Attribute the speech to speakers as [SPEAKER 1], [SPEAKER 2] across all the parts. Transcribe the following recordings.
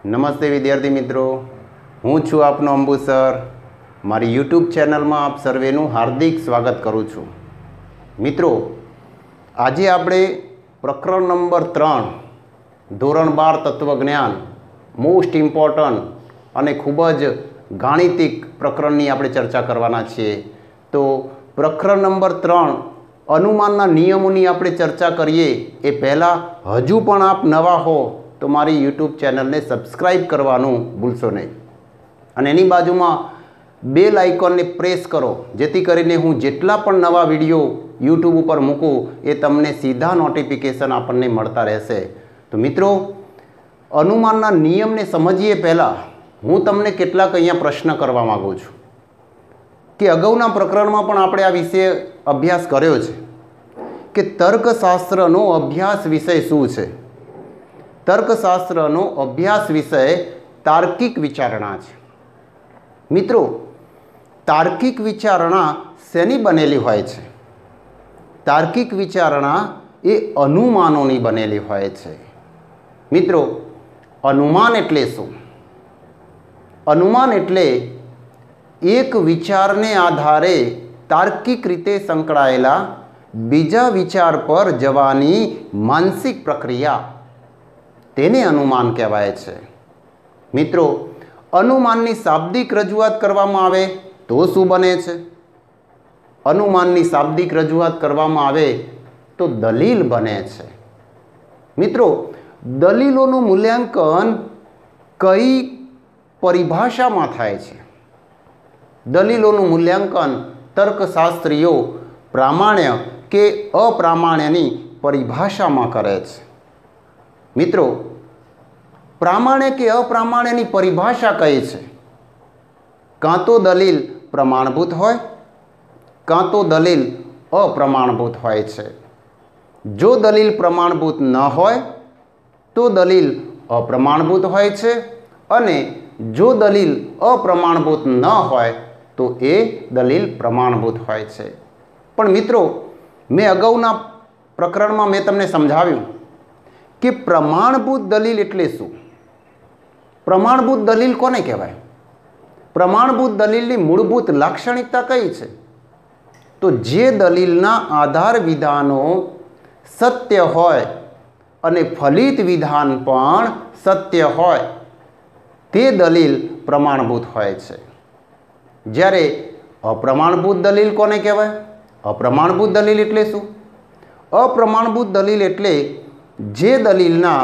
[SPEAKER 1] નમસ્તે વિદ્યાર્થી મિત્રો, હું છું આપનો અંબુ સર। મારી યુટ્યુબ ચેનલમાં આપ સર્વેનું હાર્દિક સ્વાગત કરું છું। મિત્રો, આજે આપણે પ્રકરણ નંબર 3 ધોરણ 12 તત્વજ્ઞાન મોસ્ટ ઇમ્પોર્ટન્ટ અને ખૂબ જ ગાણિતિક પ્રકરણની આપણે ચર્ચા કરવાના છીએ। તો પ્રકરણ નંબર 3 અનુમાનના નિયમોની આપણે ચર્ચા કરીએ એ પહેલાં હજુ પણ આપ નવા હો તો મારી યુટ્યુબ ચેનલને સબસ્ક્રાઈબ કરવાનું ભૂલશો નહીં અને એની બાજુમાં બેલ આઇકોનને પ્રેસ કરો, જેથી કરીને હું જેટલા પણ નવા વિડીયો યુટ્યુબ ઉપર મૂકું એ તમને સીધા નોટિફિકેશન આપણને મળતા રહેશે। તો મિત્રો, અનુમાનના નિયમને સમજીએ પહેલાં હું તમને કેટલાક અહીંયા પ્રશ્ન કરવા માગું છું કે અગાઉના પ્રકરણમાં પણ આપણે આ વિશે અભ્યાસ કર્યો છે કે તર્કશાસ્ત્રનો અભ્યાસ વિષય શું છે। તર્કશાસ્ત્રનો અભ્યાસ વિષય તાર્કિક વિચારણા છે। મિત્રો, તાર્કિક વિચારણા શેની બનેલી હોય છે? તાર્કિક વિચારણા એ અનુમાનોની બનેલી હોય છે। મિત્રો, અનુમાન એટલે શું? અનુમાન એટલે એક વિચારને આધારે તાર્કિક રીતે સંકળાયેલા બીજા વિચાર પર જવાની માનસિક પ્રક્રિયા, તેને અનુમાન કહેવાય છે। મિત્રો, અનુમાનની શાબ્દિક રજૂઆત કરવામાં આવે તો શું બને છે? અનુમાનની શાબ્દિક રજૂઆત કરવામાં આવે તો દલીલ બને છે। મિત્રો, દલીલોનું મૂલ્યાંકન કઈ પરિભાષામાં થાય છે? દલીલોનું મૂલ્યાંકન તર્કશાસ્ત્રીઓ પ્રામાણ્ય કે અપ્રામાણ્યની પરિભાષામાં કરે છે। મિત્રો, પ્રામાણ્ય કે અપ્રામાણ્યની પરિભાષા કઈ છે? કાં તો દલીલ પ્રમાણભૂત હોય, કાં તો દલીલ અપ્રમાણભૂત હોય છે। જો દલીલ પ્રમાણભૂત ન હોય તો દલીલ અપ્રમાણભૂત હોય છે અને જો દલીલ અપ્રમાણભૂત ન હોય તો એ દલીલ પ્રમાણભૂત હોય છે। પણ મિત્રો, મેં અગાઉના પ્રકરણમાં મેં તમને સમજાવ્યું કે પ્રમાણભૂત દલીલ એટલે શું? પ્રમાણભૂત દલીલ કોને કહેવાય? પ્રમાણભૂત દલીલની મૂળભૂત લાક્ષણિકતા કઈ છે? તો જે દલીલના આધાર વિધાનો સત્ય હોય અને ફલિત વિધાન પણ સત્ય હોય તે દલીલ પ્રમાણભૂત હોય છે। જ્યારે અપ્રમાણભૂત દલીલ કોને કહેવાય? અપ્રમાણભૂત દલીલ એટલે શું? અપ્રમાણભૂત દલીલ એટલે જે દલીલના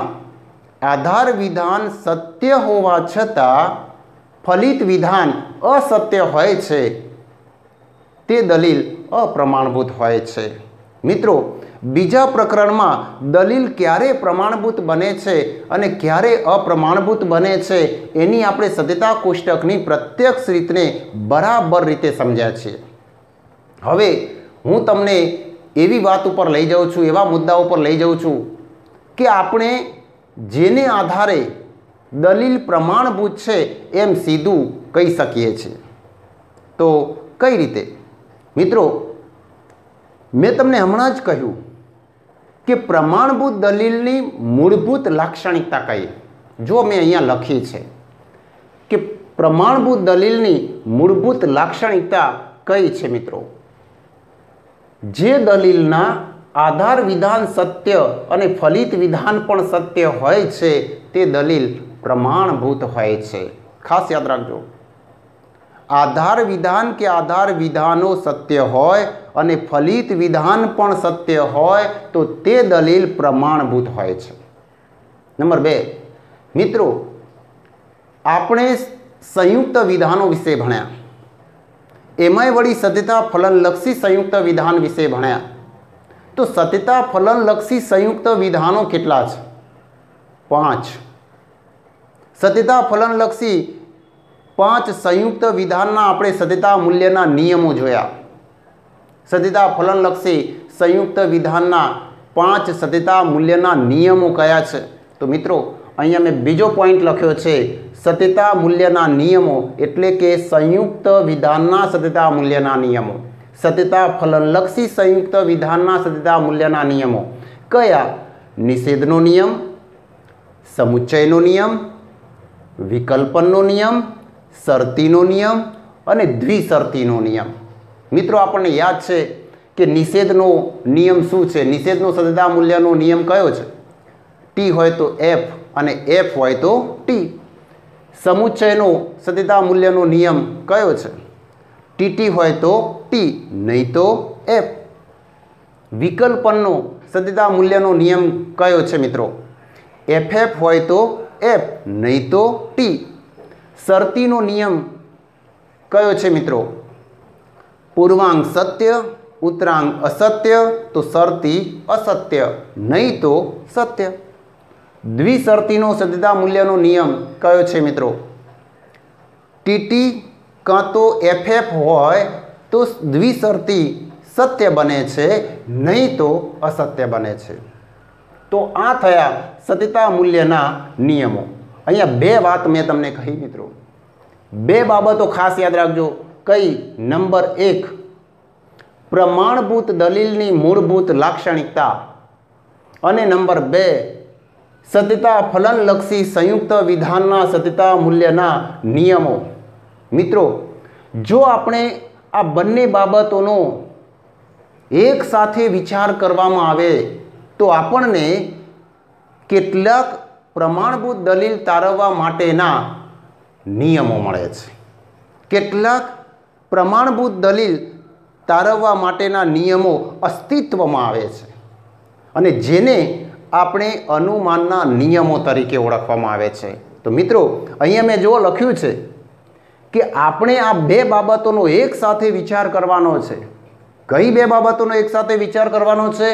[SPEAKER 1] આધાર વિધાન સત્ય હોવા છતાં ફલિત વિધાન અસત્ય હોય છે તે દલીલ અપ્રમાણભૂત હોય છે। મિત્રો, બીજા પ્રકરણમાં દલીલ ક્યારે પ્રમાણભૂત બને છે અને ક્યારે અપ્રમાણભૂત બને છે એની આપણે સત્યતા કોષ્ટકની પ્રત્યક્ષ રીતને બરાબર રીતે સમજ્યા છીએ। હવે હું તમને એવી વાત ઉપર લઈ જાઉં છું, એવા મુદ્દા ઉપર લઈ જાઉં છું કે આપણે જેને આધારે દલીલ પ્રમાણભૂત છે એમ સીધું કહી શકીએ છીએ। તો કઈ રીતે? મિત્રો, મેં તમને હમણાં જ કહ્યું કે પ્રમાણભૂત દલીલની મૂળભૂત લાક્ષણિકતા કઈ? જો મેં અહીંયા લખી છે કે પ્રમાણભૂત દલીલની મૂળભૂત લાક્ષણિકતા કઈ છે? મિત્રો, જે દલીલના આધાર વિધાન સત્ય અને ફલિત વિધાન પણ સત્ય હોય છે તે દલીલ પ્રમાણભૂત હોય છે। ખાસ યાદ રાખજો, આધાર વિધાન કે આધાર વિધાનો સત્ય હોય અને ફલિત વિધાન પણ સત્ય હોય તો તે દલીલ પ્રમાણભૂત હોય છે। નંબર 2, મિત્રો, આપણે સંયુક્ત વિધાનો વિશે ભણ્યા, એમાંય વળી સત્યતા ફલનલક્ષી સંયુક્ત વિધાન વિશે ભણ્યા। તો સત્યતા ફલનલક્ષી સંયુક્ત વિધાનો કેટલા છે? 5। સત્યતા ફલનલક્ષી 5 સંયુક્ત વિધાનના આપણે સત્યતા મૂલ્યના નિયમો જોયા। સત્યતા ફલનલક્ષી સંયુક્ત વિધાનના 5 સત્યતા મૂલ્યના નિયમો કયા છે? તો મિત્રો, અહીંયા મેં બીજો પોઈન્ટ લખ્યો છે, સત્યતા મૂલ્યના નિયમો એટલે કે સંયુક્ત વિધાનના સત્યતા મૂલ્યના નિયમો। સત્યતા ફલનલક્ષી સંયુક્ત વિધાનના સત્યતા મૂલ્યના નિયમો કયા? નિષેધનો નિયમ, સમુચ્ચયનો નિયમ, વિકલ્પનનો નિયમ, શરતીનો નિયમ અને દ્વિશરતીનો નિયમ. મિત્રો આપણને યાદ છે કે નિષેધનો નિયમ શું છે? નિષેધનો સદિતા મૂલ્યનો નિયમ કયો છે? ટી હોય તો એફ અને એફ હોય તો ટી. સમુચ્ચયનો સદિતા મૂલ્યનો નિયમ કયો છે? ટીટી હોય તો ટી, નહીં તો એફ. વિકલ્પનનો સદિતા મૂલ્યનો નિયમ કયો છે મિત્રો? એફ હોય તો એફ, નહીં તો ટી. શરતીનો નિયમ કયો છે મિત્રો? પૂર્વાંક સત્ય, ઉત્તરાંક અસત્ય, તો શરતી અસત્ય, નહીં તો સત્ય. દ્વિશરતીનો સદિતા મૂલ્યનો નિયમ કયો છે મિત્રો? ટીટી કાં તો એફ હોય તો દ્વિશરતી સત્ય બને છે, નહીં તો અસત્ય બને છે. તો આ થયા સદિતા મૂલ્યના નિયમો. અહીંયા બે વાત મેં તમને કહી મિત્રો. બે બાબતો ખાસ યાદ રાખજો. કઈ? નંબર 1, પ્રમાણભૂત દલીલની મૂળભૂત લાક્ષણિકતા, અને નંબર 2, સદિતા ફલનલક્ષી સંયુક્ત વિધાનના સદિતા મૂલ્યના નિયમો. મિત્રો, જો આપણે આ બંને બાબતોનો એક સાથે વિચાર કરવામાં આવે તો આપણને કેટલાક પ્રમાણભૂત દલીલ તારવવા માટેના નિયમો મળે છે. કેટલાક પ્રમાણભૂત દલીલ તારવવા માટેના નિયમો અસ્તિત્વમાં આવે છે અને જેને આપણે અનુમાનના નિયમો તરીકે ઓળખવામાં આવે છે. તો મિત્રો, અહીંયા મેં જો લખ્યું છે કે આપણે આ બે બાબતોનો એક સાથે વિચાર કરવાનો છે. કઈ બે બાબતોનો એક સાથે વિચાર કરવાનો છે?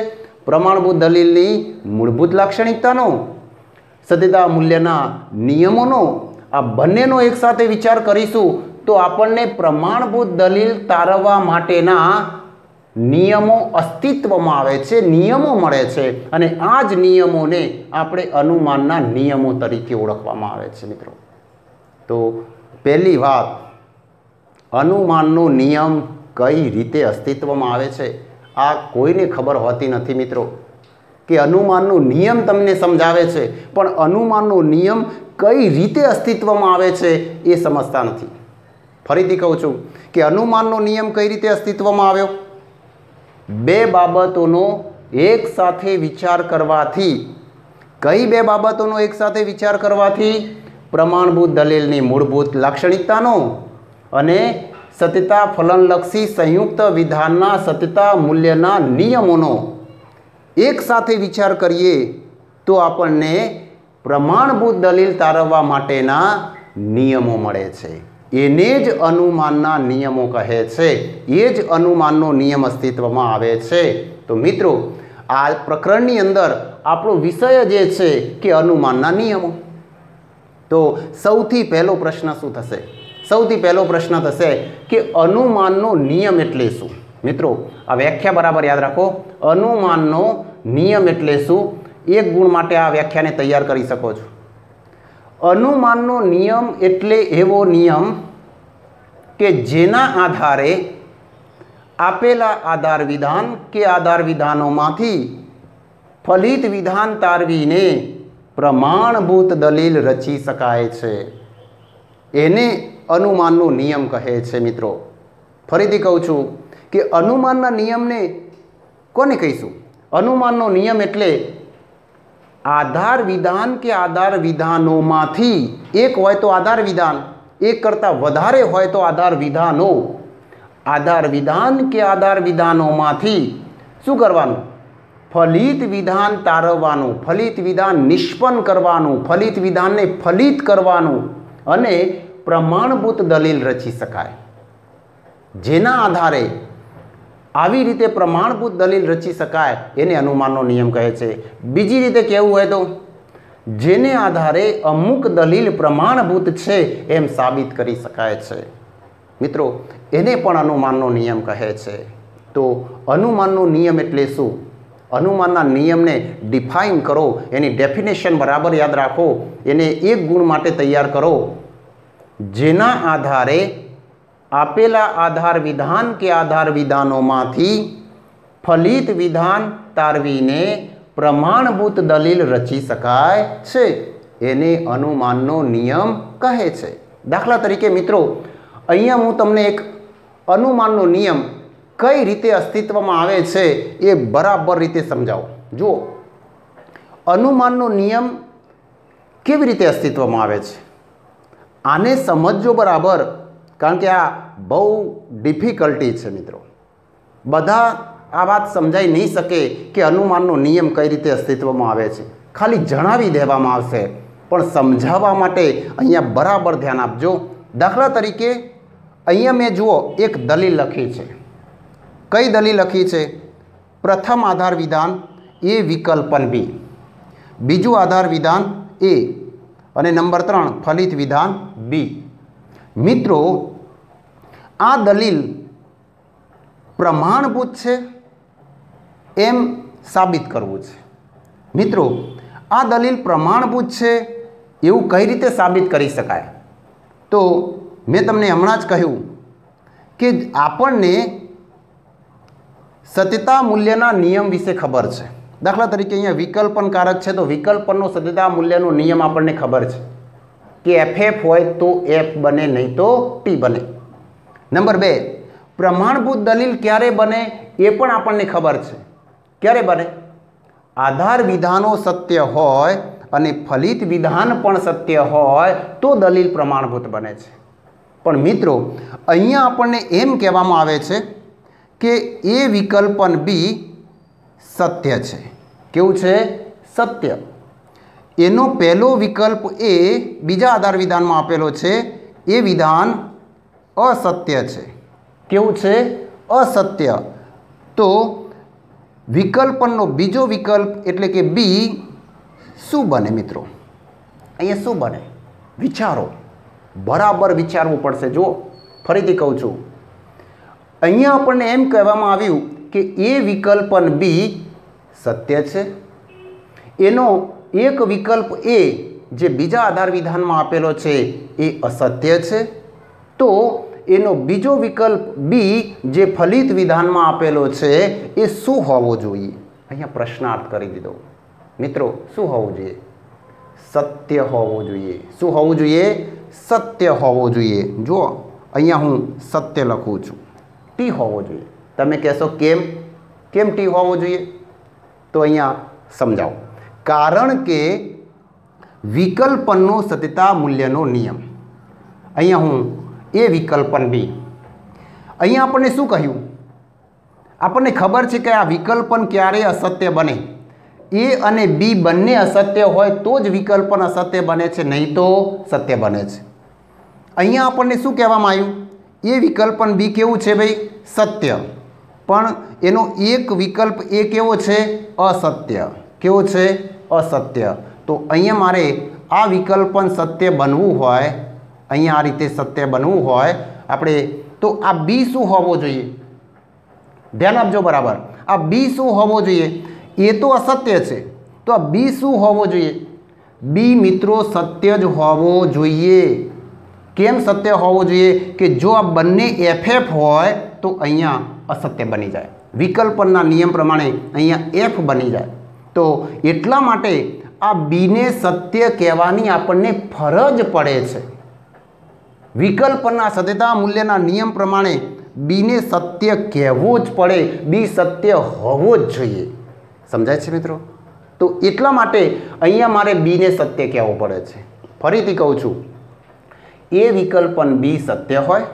[SPEAKER 1] પ્રમાણભૂત દલીલની મૂળભૂત લાક્ષણિકતાનો, સદિતા મૂલ્યના નિયમોનો. આ બંનેનો એક સાથે વિચાર કરીશું તો આપણને પ્રમાણભૂત દલીલ તારવવા માટેના નિયમો અસ્તિત્વમાં આવે છે, નિયમો મળે છે, અને આ જ નિયમોને આપણે અનુમાનના નિયમો તરીકે ઓળખવામાં આવે છે મિત્રો. તો પહેલી વાત, અનુમાનનો નિયમ કઈ રીતે અસ્તિત્વમાં આવે છે આ કોઈને ખબર હોતી નથી મિત્રો. કે અનુમાનનો નિયમ તમને સમજાવે છે પણ અનુમાનનો નિયમ કઈ રીતે અસ્તિત્વમાં આવે છે એ સમજતા નથી. ફરીથી કહું છું કે અનુમાનનો નિયમ કઈ રીતે અસ્તિત્વમાં આવ્યો? બે બાબતોનો એક સાથે વિચાર કરવાથી. કઈ બે બાબતોનો એક સાથે વિચાર કરવાથી? પ્રમાણભૂત દલીલની મૂળભૂત લાક્ષણિકતાનો અને સત્યતા ફલનલક્ષી સંયુક્ત વિધાનના સત્યતા મૂલ્યના નિયમોનો એક સાથે વિચાર કરીએ તો આપણને પ્રમાણભૂત દલીલ તારવવા માટેના નિયમો મળે છે. એને જ અનુમાનના નિયમો કહે છે. એ જ અનુમાનનો નિયમ અસ્તિત્વમાં આવે છે. તો મિત્રો, આ પ્રકરણની અંદર આપણો વિષય જે છે કે અનુમાનના નિયમો. તો સૌથી પહેલો પ્રશ્ન શું થશે? સૌથી પહેલો પ્રશ્ન થશે કે અનુમાનનો નિયમ એટલે શું? મિત્રો, આ વ્યાખ્યા બરાબર યાદ રાખો. અનુમાનનો નિયમ એટલે શું? એક ગુણ માટે આ વ્યાખ્યાને તૈયાર કરી શકો છો. અનુમાનનો નિયમ એટલે એવો નિયમ કે જેના આધારે આપેલા આધાર વિધાન કે આધાર વિધાનોમાંથી ફલિત વિધાન તારવીને પ્રમાણભૂત દલીલ રચી શકાય છે. એને અનુમાનનો નિયમ કહે છે મિત્રો. ફરીથી કહું છું કે અનુમાનના નિયમને કોને કહીશું? અનુમાનનો નિયમ એટલે આધાર વિધાન કે આધાર વિધાનોમાંથી એક હોય તો આધાર વિધાન, એક કરતાં વધારે હોય તો આધાર વિધાનો. આધાર વિધાન કે આધાર વિધાનોમાંથી શું કરવાનું? ફલિત વિધાન તારવવાનું, ફલિત વિધાન નિષ્પન્ન કરવાનું, ફલિત વિધાનને ફલિત કરવાનું અને પ્રમાણભૂત દલીલ રચી શકાય. જેના આધારે આવી રીતે પ્રમાણભૂત દલીલ રચી શકાય એને અનુમાનનો નિયમ કહે છે. બીજી રીતે કહેવું હોય તો જેને આધારે અમુક દલીલ પ્રમાણભૂત છે એમ સાબિત કરી શકાય છે. મિત્રો, એને પણ અનુમાનનો નિયમ કહે છે. તો અનુમાનનો નિયમ એટલે શું? અનુમાનના નિયમને ડિફાઇન કરો, એની ડેફિનેશન બરાબર યાદ રાખો, એને એક ગુણ માટે તૈયાર કરો. જેના આધારે આપેલા આધાર વિધાન કે આધાર વિધાનોમાંથી ફલિત વિધાન તારવીને પ્રમાણભૂત દલીલ રચી શકાય છે. એને અનુમાનનો નિયમ કહે છે। દાખલા તરીકે મિત્રો અહીંયા હું તમને એક અનુમાનનો નિયમ કઈ રીતે અસ્તિત્વમાં આવે છે એ બરાબર રીતે સમજાવું। જુઓ, અનુમાનનો નિયમ કેવી રીતે અસ્તિત્વમાં આવે છે આને સમજજો બરાબર, કારણ કે આ બહુ ડિફિકલ્ટી છે મિત્રો। બધા આ વાત સમજાઈ નહીં શકે કે અનુમાનનો નિયમ કઈ રીતે અસ્તિત્વમાં આવે છે, ખાલી જણાવી દેવામાં આવશે, પણ સમજાવવા માટે અહીંયા બરાબર ધ્યાન આપજો। દાખલા તરીકે અહીંયા મેં જુઓ એક દલીલ લખી છે। કઈ દલીલ લખી છે? પ્રથમ આધાર વિધાન એ વિકલ્પન બી, બીજું આધાર વિધાન એ, અને નંબર 3 ફલિત વિધાન બી। મિત્રો આ દલીલ પ્રમાણભૂત છે એમ સાબિત કરવું છે। મિત્રો આ દલીલ પ્રમાણભૂત છે એવું કઈ રીતે સાબિત કરી શકાય? તો મેં તમને હમણાં જ કહ્યું કે આપણને સત્યતા મૂલ્યના નિયમ વિશે ખબર છે। દાખલા તરીકે અહીંયા વિકલ્પનકારક છે તો વિકલ્પનનો સત્યતા મૂલ્યનો નિયમ આપણને ખબર છે કે એફ હોય તો એફ બને, નહીં તો ટી બને। નંબર 2, પ્રમાણભૂત દલીલ ક્યારે બને એ પણ આપણને ખબર છે। ક્યારે બને? આધાર વિધાનો સત્ય હોય અને ફલિત વિધાન પણ સત્ય હોય તો દલીલ પ્રમાણભૂત બને છે। પણ મિત્રો અહીંયા આપણને એમ કહેવામાં આવે છે કે એ વિકલ્પન બી સત્ય છે। કેવું છે? સત્ય। એનો પહેલો વિકલ્પ એ બીજા આધાર વિધાનમાં આપેલો છે, એ વિધાન અસત્ય છે। કેવું છે? અસત્ય। તો વિકલ્પનનો બીજો વિકલ્પ એટલે કે બી શું બને મિત્રો? અહીંયા શું બને? વિચારો, બરાબર વિચારવું પડશે। જુઓ, ફરીથી કહું છું, અહીંયા આપણને એમ કહેવામાં આવ્યું કે એ વિકલ્પન બી સત્ય છે, એનો એક વિકલ્પ એ જે બીજા આધાર વિધાનમાં આપેલો છે એ અસત્ય છે, તો એનો બીજો વિકલ્પ બી જે ફલિત વિધાનમાં આપેલો છે એ શું હોવો જોઈએ? અહીંયા પ્રશ્નાર્થ કરી દીધો મિત્રો। શું હોવું જોઈએ? સત્ય હોવું જોઈએ। શું હોવું જોઈએ? સત્ય હોવું જોઈએ। જુઓ અહીંયા હું સત્ય લખું છું, ટી હોવો જોઈએ। તમે કહેશો કેમ? કેમ ટી હોવો જોઈએ? તો અહીંયા સમજાવો। કારણ કે વિકલ્પનનો સત્યતા મૂલ્યનો નિયમ, અહીંયા હું એ વિકલ્પન બી, અહીંયા આપણને શું કહ્યું? આપણને ખબર છે કે આ વિકલ્પન ક્યારે અસત્ય બને? એ અને બી બંને અસત્ય હોય તો જ વિકલ્પન અસત્ય બને છે, નહીં તો સત્ય બને છે। અહીંયા આપણને શું કહેવામાં આવ્યું? એ વિકલ્પન બી કેવું છે ભાઈ? સત્ય, પણ એનો એક વિકલ્પ એ કેવો છે? અસત્ય। કેવો છે? અસત્ય। તો અહીંયા મારે આ વિકલ્પન સત્ય બનવું હોય, અહીંયા આ રીતે સત્ય બનવું હોય આપણે, તો આ બી શું હોવો જોઈએ? ધ્યાન આપજો બરાબર। આ બી શું હોવો જોઈએ? એ તો અસત્ય છે, તો આ બી શું હોવો જોઈએ? બી મિત્રો સત્ય જ હોવો જોઈએ। કેમ સત્ય હોવો જોઈએ? કે જો આ બંને એફ હોય તો અહીંયા અસત્ય બની જાય, વિકલ્પનના નિયમ પ્રમાણે અહીંયા એફ બની જાય। તો એટલા માટે આ બીને સત્ય કહેવાની આપણને ફરજ પડે છે। વિકલ્પના સત્યતા મૂલ્યના નિયમ પ્રમાણે બીને સત્ય કહેવું જ પડે, બી સત્ય હોવો જ જોઈએ। સમજાય છે મિત્રો? તો એટલા માટે અહીંયા મારે બીને સત્ય કહેવું પડે છે। ફરીથી કહું છું, એ વિકલ્પન બી સત્ય હોય,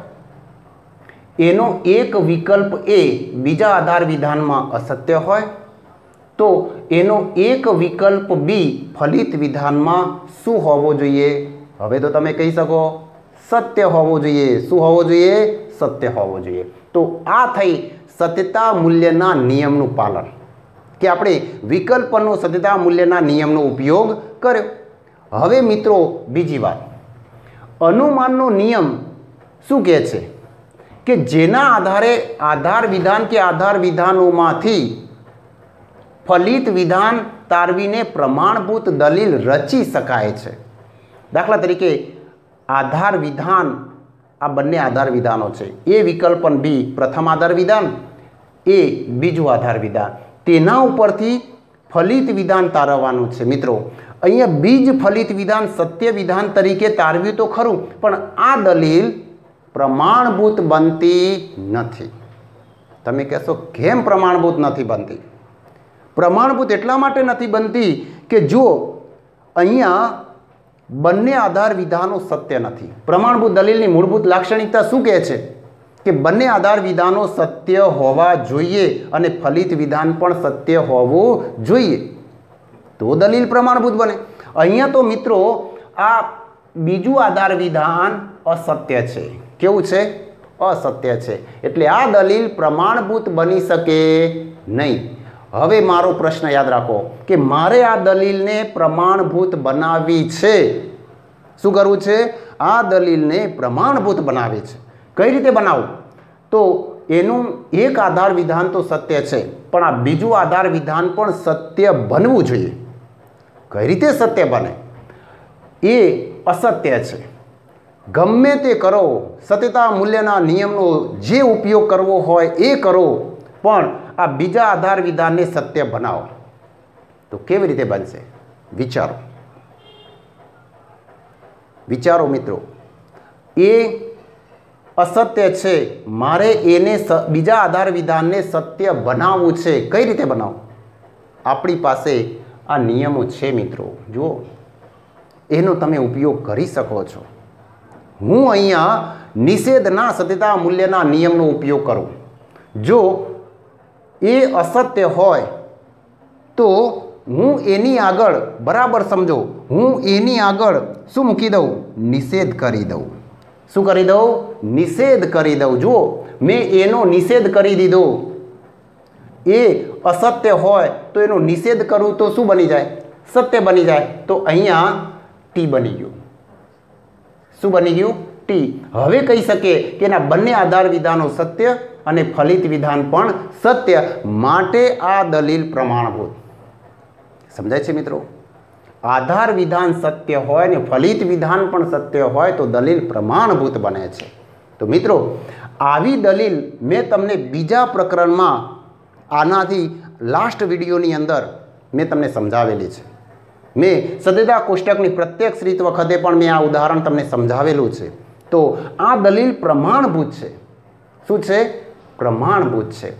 [SPEAKER 1] એનો એક વિકલ્પ એ બીજા આધાર વિધાનમાં અસત્ય હોય, તો એનો એક વિકલ્પ બી ફલિત વિધાનમાં શું હોવો જોઈએ? હવે તો તમે કહી શકો સત્ય હોવો જોઈએ। શું હોવો જોઈએ? સત્ય હોવો જોઈએ। તો આ થઈ સત્યતા મૂલ્યના નિયમનું પાલન, કે આપણે વિકલ્પનો સત્યતા મૂલ્યના નિયમનો ઉપયોગ કર્યો। હવે મિત્રો બીજી વાત, અનુમાનનો નિયમ શું કહે છે? કે જેના આધારે આધાર વિધાન કે આધાર વિધાનોમાંથી ફલિત વિધાન તારવીને પ્રમાણભૂત દલીલ રચી શકાય છે। દાખલા તરીકે આધાર વિધાન, આ બંને આધાર વિધાનો છે, એ વિકલ્પન બી પ્રથમ આધાર વિધાન, એ બીજું આધાર વિધાન, તેના ઉપરથી ફલિત વિધાન તારવવાનું છે। મિત્રો અહીંયા બીજ ફલિત વિધાન સત્ય વિધાન તરીકે તારવ્યું તો ખરું, પણ આ દલીલ પ્રમાણભૂત બનતી નથી. તમે કહેશો કેમ પ્રમાણભૂત નથી બનતી? પ્રમાણભૂત એટલા માટે નથી બનતી કે જો અહીંયા બંને આધાર વિધાનો સત્ય નથી. પ્રમાણભૂત દલીલની મૂળભૂત લાક્ષણિકતા શું કહે છે કે બંને આધાર વિધાનો સત્ય હોવા જોઈએ અને ફલિત વિધાન પણ સત્ય હોવું જોઈએ, તો દલીલ પ્રમાણભૂત બને. અહીંયા તો મિત્રો આ બીજું આધાર વિધાન અસત્ય છે. કેવું છે? અસત્ય છે. એટલે આ દલીલ પ્રમાણભૂત બની શકે નહીં. હવે મારો પ્રશ્ન યાદ રાખો કે મારે આ દલીલને પ્રમાણભૂત બનાવવી છે. શું કરવું છે? આ દલીલને પ્રમાણભૂત બનાવવી છે. કઈ રીતે બનાવવું? તો એનું એક આધાર વિધાન તો સત્ય છે, પણ આ બીજું આધાર વિધાન પણ સત્ય બનવું જોઈએ. કઈ રીતે સત્ય બને? એ અસત્ય છે. ગમે તે કરો, સત્યતા મૂલ્યના નિયમનો જે ઉપયોગ કરવો હોય એ કરો, પણ આ બીજા આધાર વિધાનને સત્ય બનાવો. તો કેવી રીતે બનશે? વિચારો, વિચારો મિત્રો. એ અસત્ય છે, મારે એને બીજા આધાર વિધાનને સત્ય બનાવવું છે. કઈ રીતે બનાવવું? આપણી પાસે આ નિયમો છે મિત્રો, જુઓ, એનો તમે ઉપયોગ કરી શકો છો. હું અહીંયા નિષેધના સત્યતા મૂલ્યના નિયમનો ઉપયોગ કરું. જો એ અસત્ય હોય તો હું એની આગળ, બરાબર સમજો, હું એની આગળ શું મૂકી દઉં? નિષેધ કરી દઉં. શું કરી દઉં? નિષેધ કરી દઉં. જુઓ, મેં એનો નિષેધ કરી દીધો. એ અસત્ય હોય તો એનો નિષેધ કરું તો શું બની જાય? સત્ય બની જાય. તો અહીંયા ટી બની ગયું. શું બની ગયું? ટી. હવે કહી શકીએ કે એના બંને આધાર વિધાનો સત્ય અને ફલિત વિધાન પણ સત્ય, માટે આ દલીલ પ્રમાણભૂત. સમજાય છે મિત્રો? આધાર વિધાન સત્ય હોય ને ફલિત વિધાન પણ સત્ય હોય તો દલીલ પ્રમાણભૂત બને છે. તો મિત્રો, આવી દલીલ મેં તમને બીજા પ્રકરણમાં, આનાથી લાસ્ટ વિડીયોની અંદર મેં તમને સમજાવેલી છે. મેં સત્યતા કોષ્ટકની પ્રત્યેક રીત વખતે પણ મેં આ ઉદાહરણ તમને સમજાવેલું છે. તો આ દલીલ પ્રમાણભૂત છે. શું છે? પ્રમાણભૂત છે.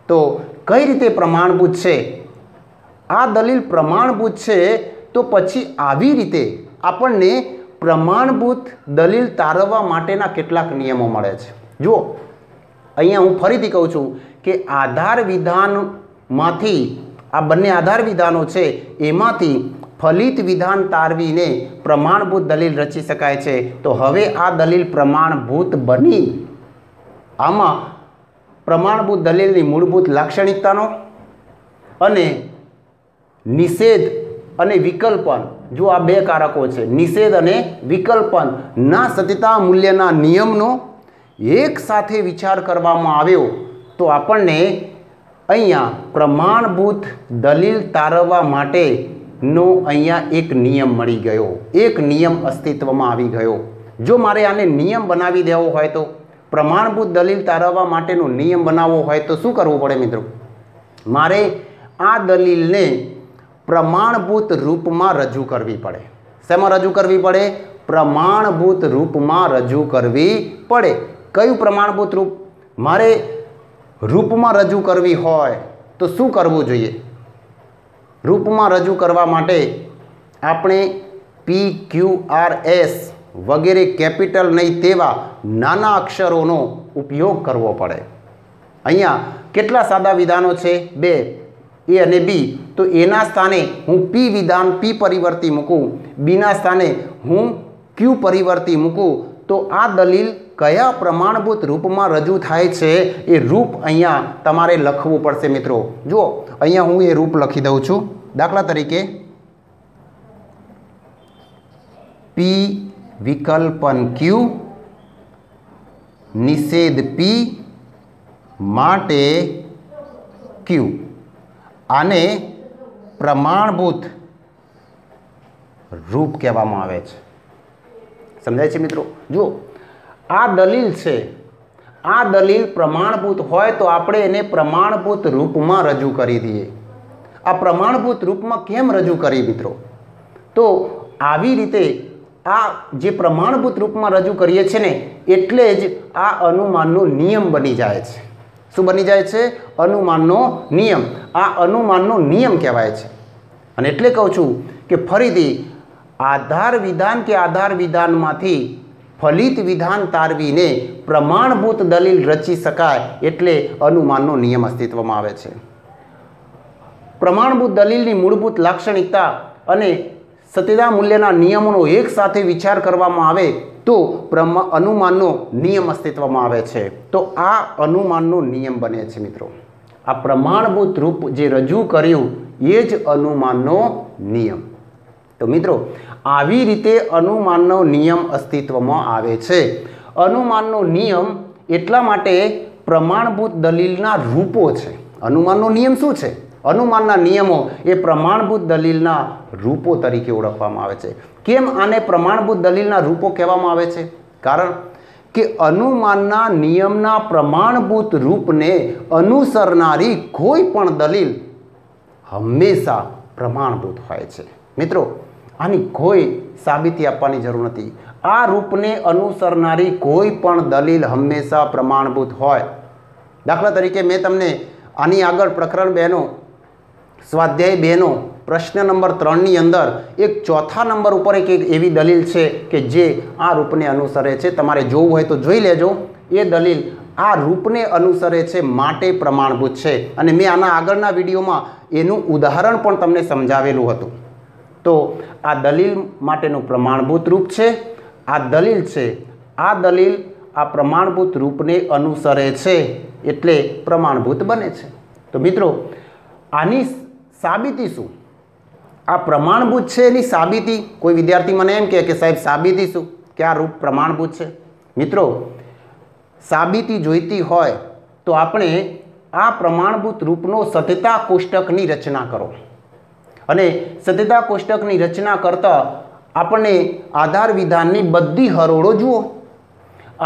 [SPEAKER 1] તો કઈ રીતે પ્રમાણભૂત છે? આ દલીલ પ્રમાણભૂત છે તો પછી આવી રીતે આપણને પ્રમાણભૂત દલીલ તારવવા માટેના કેટલાક નિયમો મળે છે. જુઓ, અહીંયા હું ફરીથી કહું છું કે આધાર વિધાનમાંથી, આ બંને આધાર વિધાનો છે એમાંથી ફલિત વિધાન તારવીને પ્રમાણભૂત દલીલ રચી શકાય છે. તો હવે આ દલીલ પ્રમાણભૂત બની. આમાં પ્રમાણભૂત દલીલની મૂળભૂત લાક્ષણિકતાનો અને નિષેધ અને વિકલ્પન, જો આ બે કારકો છે, નિષેધ અને વિકલ્પન ના સત્યતા મૂલ્યના નિયમનો એક સાથે વિચાર કરવામાં આવ્યો તો આપણને અહીંયા પ્રમાણભૂત દલીલ તારવવા માટેનો અહીંયા એક નિયમ મળી ગયો. એક નિયમ અસ્તિત્વમાં આવી ગયો. જો મારે આને નિયમ બનાવી દેવો હોય તો, પ્રમાણભૂત દલીલ તારવવા માટેનો નિયમ બનાવવો હોય તો શું કરવું પડે મિત્રો? મારે આ દલીલને પ્રમાણભૂત રૂપમાં રજૂ કરવી પડે. શેમાં રજૂ કરવી પડે? પ્રમાણભૂત રૂપમાં રજૂ કરવી પડે. કયું પ્રમાણભૂત રૂપ? મારે રૂપમાં રજૂ કરવી હોય તો શું કરવું જોઈએ? રૂપમાં રજૂ કરવા માટે આપણે PQRS વગેરે કેપિટલ નહીં તેવા નાના અક્ષરોનો ઉપયોગ કરવો પડે. અહીંયા કેટલા સાદા વિધાનો છે? 2, A અને B. તો એના સ્થાને હું P વિધાન, P પરિવર્તી મૂકું, બીના સ્થાને હું Q પરિવર્તી મૂકું, તો આ દલીલ કયા પ્રમાણભૂત રૂપમાં રજૂ થાય છે એ રૂપ અહીંયા તમારે લખવું પડશે મિત્રો. જુઓ, અહીંયા હું એ રૂપ લખી દઉં છું. દાખલા તરીકે P વિકલ્પન Q, નિષેધ P, માટે Q. આને પ્રમાણભૂત રૂપ કહેવામાં આવે છે. સમજાય છે મિત્રો? જુઓ, આ દલીલ છે, આ દલીલ પ્રમાણભૂત હોય તો આપણે એને પ્રમાણભૂત રૂપમાં રજૂ કરી દઈએ. આ પ્રમાણભૂત રૂપમાં કેમ રજૂ કરી મિત્રો? तो આવી રીતે આ જે પ્રમાણભૂત રૂપમાં રજૂ કરીએ છીએ ને એટલે જ આ અનુમાનનો નિયમ બની જાય છે. શું બની જાય છે? અનુમાનનો નિયમ. આ અનુમાનનો નિયમ કહેવાય છે. અને એટલે કહું છું કે ફરીથી આધાર વિધાન કે આધાર વિધાનમાંથી ફલિત વિધાન તારવીને પ્રમાણભૂત દલીલ રચી શકાય એટલે અનુમાનનો નિયમ અસ્તિત્વમાં આવે છે. પ્રમાણભૂત દલીલની મૂળભૂત લાક્ષણિકતા અને સત્યતા મૂલ્યના નિયમોનો એક સાથે વિચાર કરવામાં આવે તો અનુમાનનો નિયમ અસ્તિત્વમાં આવે છે. તો આ અનુમાનનો નિયમ બને છે મિત્રો. આ પ્રમાણભૂત રૂપ જે રજૂ કર્યું એ જ અનુમાનનો નિયમ. તો મિત્રો આવી રીતે અનુમાનનો નિયમ અસ્તિત્વમાં આવે છે. અનુમાનનો નિયમ એટલા માટે પ્રમાણભૂત દલીલના રૂપો છે. અનુમાનનો નિયમ શું છે? અનુમાનના નિયમો એ પ્રમાણભૂત દલીલના રૂપો તરીકે ઓળખવામાં આવે છે. કેમ આને પ્રમાણભૂત દલીલના રૂપો કહેવામાં આવે છે? કારણ કે અનુમાનના નિયમના પ્રમાણભૂત રૂપને અનુસરનારી કોઈ પણ દલીલ હંમેશા પ્રમાણભૂત હોય છે. મિત્રો આની કોઈ સાબિતી આપવાની જરૂર નથી. આ રૂપને અનુસરનારી કોઈ પણ દલીલ હંમેશા પ્રમાણભૂત હોય. દાખલા તરીકે મેં તમને આની આગળ પ્રકરણ 2નો સ્વાધ્યાય 2નો પ્રશ્ન નંબર 3ની અંદર એક ચોથા નંબર ઉપર એક એવી દલીલ છે કે જે આ રૂપને અનુસરે છે. તમારે જોવું હોય તો જોઈ લેજો. એ દલીલ આ રૂપને અનુસરે છે માટે પ્રમાણભૂત છે. અને મેં આના આગળના વિડીયોમાં એનું ઉદાહરણ પણ તમને સમજાવેલું હતું. તો આ દલીલ માટેનું પ્રમાણભૂત રૂપ છે. આ દલીલ છે. આ દલીલ આ પ્રમાણભૂત રૂપને અનુસરે છે એટલે પ્રમાણભૂત બને છે. તો મિત્રો આની સાબિતી શું? આ પ્રમાણભૂત છે એની સાબિતી કોઈ વિદ્યાર્થી મને એમ કહે કે સાહેબ સાબિતી શું કે આ રૂપ પ્રમાણભૂત છે? મિત્રો સાબિતી જોઈતી હોય તો આપણે આ પ્રમાણભૂત રૂપનો સત્યતા કોષ્ટકની રચના કરો. અને સત્યતા કોષ્ટકની રચના કરતા આપણને આધાર વિધાનની બધી હરોળો જુઓ.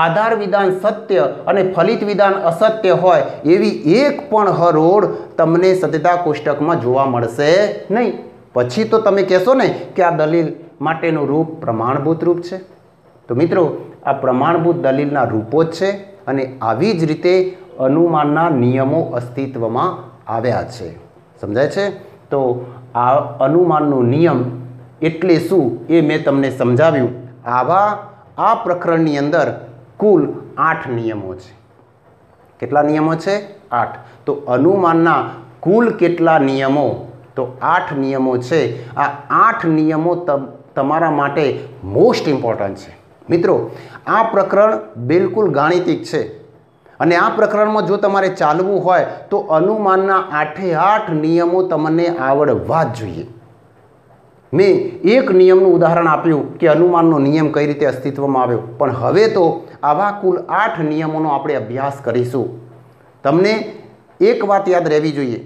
[SPEAKER 1] આધાર વિધાન સત્ય અને ફલિત વિધાન અસત્ય હોય એવી એક પણ હરોળ તમને સત્યતા કોષ્ટકમાં જોવા મળશે નહીં. પછી તો તમે કહેશો ને કે આ દલીલ માટેનું રૂપ પ્રમાણભૂત રૂપ છે. તો મિત્રો આ પ્રમાણભૂત દલીલના રૂપો જ છે અને આવી જ રીતે અનુમાનના નિયમો અસ્તિત્વમાં આવ્યા છે. સમજાય છે? તો આ અનુમાનનો નિયમ એટલે શું એ મેં તમને સમજાવ્યું. આ પ્રકરણની અંદર કુલ 8 નિયમો છે. કેટલા નિયમો છે? 8. તો અનુમાનના કુલ કેટલા નિયમો? તો 8 નિયમો છે. આ 8 નિયમો તમારા માટે મોસ્ટ ઇમ્પોર્ટન્ટ છે. મિત્રો આ પ્રકરણ બિલકુલ ગાણિતિક છે અને આ પ્રકરણમાં જો તમારે ચાલવું હોય તો અનુમાનના 8 નિયમો તમને આવડવા જ જોઈએ. મેં એક નિયમનું ઉદાહરણ આપ્યું કે અનુમાનનો નિયમ કઈ રીતે અસ્તિત્વમાં આવ્યો, પણ હવે તો આવા કુલ 8 નિયમોનો આપણે અભ્યાસ કરીશું. તમને એક વાત યાદ રહેવી જોઈએ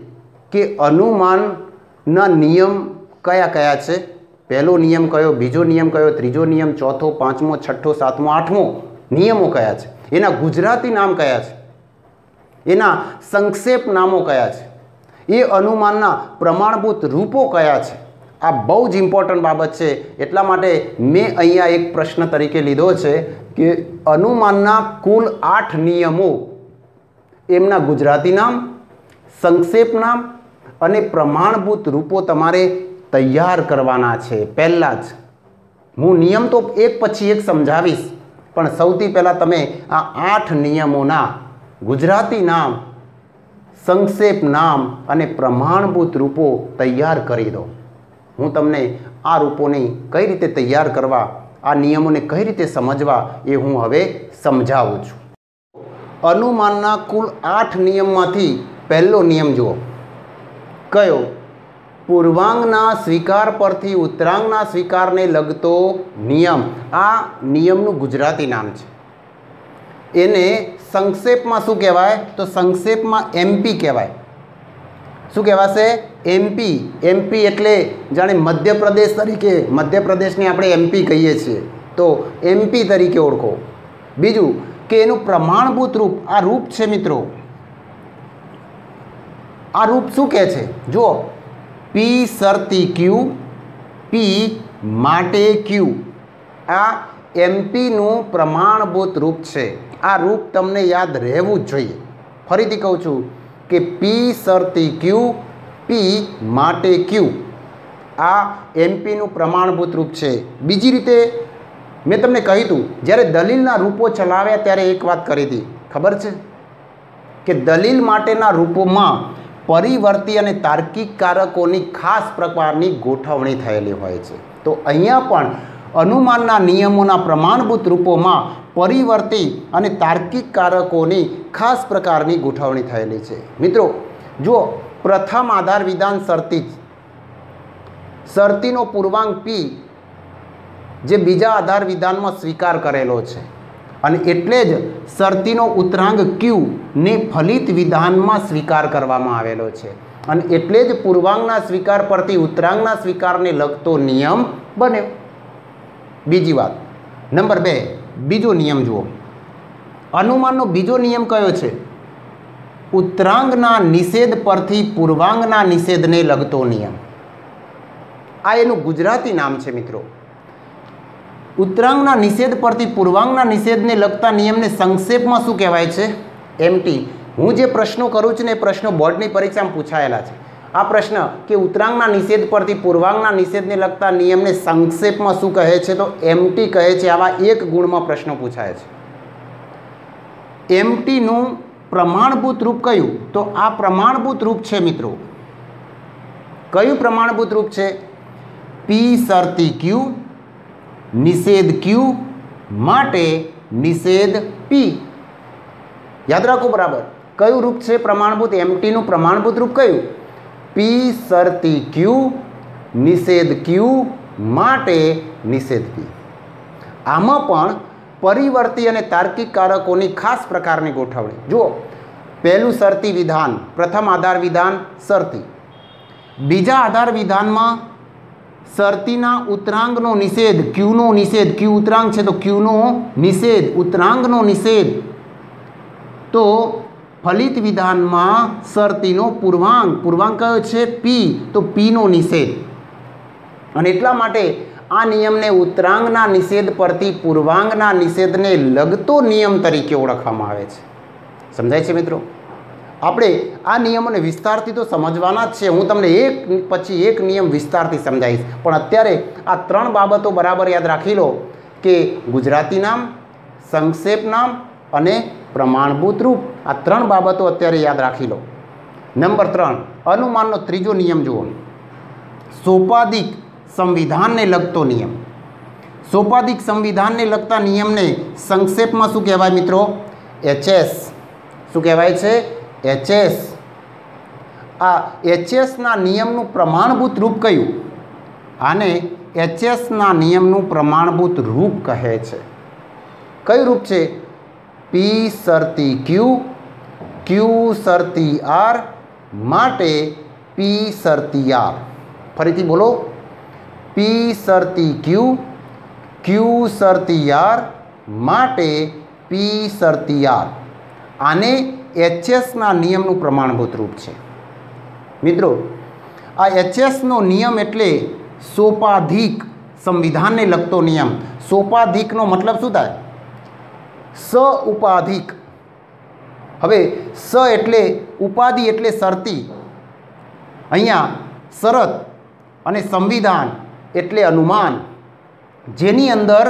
[SPEAKER 1] કે અનુમાનના નિયમ કયા કયા છે. પહેલો નિયમ કયો, બીજો નિયમ કયો, ત્રીજો નિયમ, ચોથો, પાંચમો, છઠ્ઠો, સાતમો, આઠમો નિયમો કયા છે, એના ગુજરાતી નામ કયા છે, એના સંક્ષેપ નામો કયા છે, એ અનુમાનના પ્રમાણભૂત રૂપો કયા છે. આ બહુ જ ઇમ્પોર્ટન્ટ બાબત છે. એટલા માટે મેં અહીંયા એક પ્રશ્ન તરીકે લીધો છે કે અનુમાનના કુલ 8 નિયમો, એમના ગુજરાતી નામ, સંક્ષેપ નામ અને પ્રમાણભૂત રૂપો તમારે તૈયાર કરવાના છે. પહેલાં જ હું નિયમ તો એક પછી એક સમજાવીશ, પણ સૌથી પહેલાં તમે આ 8 નિયમોના ગુજરાતી નામ, સંક્ષેપ નામ અને પ્રમાણભૂત રૂપો તૈયાર કરી દો. હું તમને આ રૂપોને કઈ રીતે તૈયાર કરવા, આ નિયમોને કઈ રીતે સમજવા એ હું હવે સમજાવું છું. અનુમાનના કુલ 8 નિયમમાંથી પહેલો નિયમ જુઓ. કયો? પૂર્વાંગના સ્વીકાર પરથી ઉત્તરાંગના સ્વીકારને લગતો નિયમ. આ નિયમનું ગુજરાતી નામ છે. એને સંક્ષેપમાં શું કહેવાય? તો સંક્ષેપમાં એમપી કહેવાય. શું કહેવાશે? એમપી. એમપી એટલે જાણે મધ્યપ્રદેશ તરીકે, મધ્યપ્રદેશને આપણે એમપી કહીએ છીએ, તો એમપી તરીકે ઓળખો. બીજું કે એનું પ્રમાણભૂત રૂપ, આ રૂપ છે મિત્રો. આ રૂપ શું કહે છે? જુઓ, પી શરતી ક્યુ, પી માટે ક્યુ આ એમપીનું પ્રમાણભૂત રૂપ છે। આ રૂપ તમને યાદ રહેવું જ જોઈએ। ફરીથી કહું છું કે પી શરતી ક્યુ, પી માટે ક્યુ આ એમપીનું પ્રમાણભૂત રૂપ છે। બીજી રીતે મેં તમને કહ્યું હતું, જ્યારે દલીલના રૂપો ચલાવ્યા ત્યારે એક વાત કરી હતી, ખબર છે કે દલીલ માટેના રૂપોમાં પરિવર્તી અને તાર્કિક કારકોની ખાસ પ્રકારની ગોઠવણી થયેલી હોય છે। તો અહીંયા પણ અનુમાનના નિયમોના પ્રમાણભૂત રૂપોમાં પરિવર્તી અને તાર્કિક કારકોની ખાસ પ્રકારની ગોઠવણી થયેલી છે। મિત્રો જુઓ, પ્રથમ આધાર વિધાન શરતીનો પૂર્વાંક પી જે બીજા આધાર વિધાનમાં સ્વીકાર કરેલો છે અને એટલે જ શરતીનો ઉતરાંગ ક્યુ ને ફલિત વિધાનમાં સ્વીકાર કરવામાં આવેલો છે અને એટલે જ પૂર્વાંગના સ્વીકાર પરથી ઉતરાંગના સ્વીકારને લગતો નિયમ બન્યો। બીજી વાત, નંબર 2, બીજો નિયમ જુઓ। અનુમાનનો બીજો નિયમ કયો છે? ઉતરાંગના નિષેધ પરથી પૂર્વાંગના નિષેધને લગતો નિયમ। આ એનું ગુજરાતી નામ છે મિત્રો। ઉતરાંગના નિષેધ પરથી પૂર્વાંગના નિષેધને લગતા નિયમને સંક્ષેપમાં શું કહેવાય છે? એમટી। હું જે પ્રશ્નો કરું છું ને એ પ્રશ્નો બોર્ડની પરીક્ષામાં પૂછાયેલા છે। આ પ્રશ્ન કે ઉતરાંગના નિષેધ પરથી પૂર્વાંગના નિષેધને લગતા નિયમને સંક્ષેપમાં શું કહે છે? તો એમટી કહે છે। આવા એક ગુણમાં પ્રશ્નો પૂછાય છે। એમટીનું પ્રમાણભૂત રૂપ કયું? તો આ પ્રમાણભૂત રૂપ છે મિત્રો। કયું પ્રમાણભૂત રૂપ છે? પી શરતી ક્યુ, નિષેધ ક્યુ માટે નિષેધ પી। યાદ રાખો બરાબર, કયું રૂપ છે પ્રમાણભૂત? એમટીનું પ્રમાણભૂત રૂપ કયું? પી શરતી ક્યુ, નિષેધ ક્યુ માટે નિષેધ પી। આમાં પણ પરિવર્તી અને તાર્કિક કારકોની ખાસ પ્રકારની ગોઠવણી જુઓ। પહેલું શરતી વિધાન, પ્રથમ આધાર વિધાન શરતી, બીજા આધાર વિધાનમાં શરતીના ઉતરાંગનો નિષેધ, ક્યુનો નિષેધ, ક્યુ ઉતરાંગ છે તો ક્યુનો નિષેધ, ઉતરાંગનો નિષેધ, તો ફલિત વિધાનમાં શરતીનો પૂર્વાંગ, પૂર્વાંગ કયો છે? પી, તો પીનો નિષેધ। અને એટલા માટે આ નિયમને ઉતરાંગના નિષેધ પરથી પૂર્વાંગના નિષેધને લગતો નિયમ તરીકે ઓળખવામાં આવે છે। સમજાય છે મિત્રો? આપણે આ નિયમોને વિસ્તારથી તો સમજવાના જ છે। હું તમને એક પછી એક નિયમ વિસ્તારથી સમજાવીશ, પણ અત્યારે આ 3 બાબતો બરાબર યાદ રાખી લો કે ગુજરાતી નામ, સંક્ષેપ નામ અને પ્રમાણભૂત રૂપ। આ 3 બાબતો અત્યારે યાદ રાખી લો। નંબર 3, અનુમાનનો ત્રીજો નિયમ જુઓ। સોપાધિક સંવિધાનને લગતો નિયમ। સોપાધિક સંવિધાનને લગતા નિયમને સંક્ષેપમાં શું કહેવાય મિત્રો? એચએસ। શું કહેવાય છે? એચએસ। આ એચએસના નિયમનું પ્રમાણભૂત રૂપ કયું? આને એચએસના નિયમનું પ્રમાણભૂત રૂપ કહે છે। કયું રૂપ છે? પી શરતી ક્યુ, ક્યુ શરતી આર માટે પી શરતી આર। ફરીથી બોલો, પી શરતી ક્યુ, ક્યુ શરતી આર માટે પી શરતી આર। આને એચએસના નિયમનું પ્રમાણભૂત રૂપ છે। મિત્રો આ એચએસનો નિયમ એટલે સોપાધિક સંવિધાનને લગતો નિયમ। સોપાધિકનો મતલબ શું થાય? સ ઉપાધિક। હવે સ એટલે ઉપાધિ એટલે શરતી, અહીંયા શરત અને સંવિધાન એટલે અનુમાન। જેની અંદર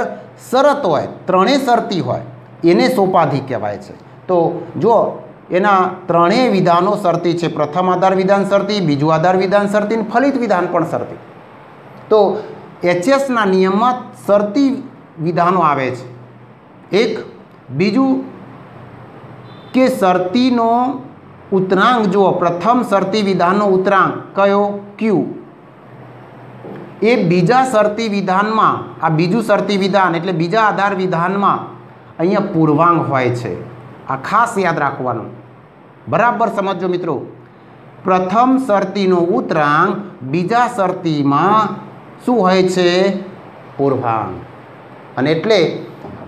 [SPEAKER 1] શરત હોય, ત્રણેય શરતી હોય, એને સોપાધિક કહેવાય છે। તો જો એના ત્રણેય વિધાનો શરતી છે। પ્રથમ આધાર વિધાન શરતી, બીજું આધાર વિધાન શરતી અને ફલિત વિધાન પણ શરતી। તો એચએસના નિયમમાં શરતી વિધાનો આવે છે। એક બીજું કે શરતીનો ઉતરાંગ જુઓ, પ્રથમ શરતી વિધાનનો ઉતરાંગ કયો? ક્યુ। એ બીજા શરતી વિધાનમાં, આ બીજું શરતી વિધાન એટલે બીજા આધાર વિધાનમાં અહીંયા પૂર્વાંગ હોય છે। આ ખાસ યાદ રાખવાનું, બરાબર સમજો મિત્રો। પ્રથમ શરતીનો ઉતરાંગ, બીજા શરતીમાં શું હોય છે? પૂર્વાંગ। અને એટલે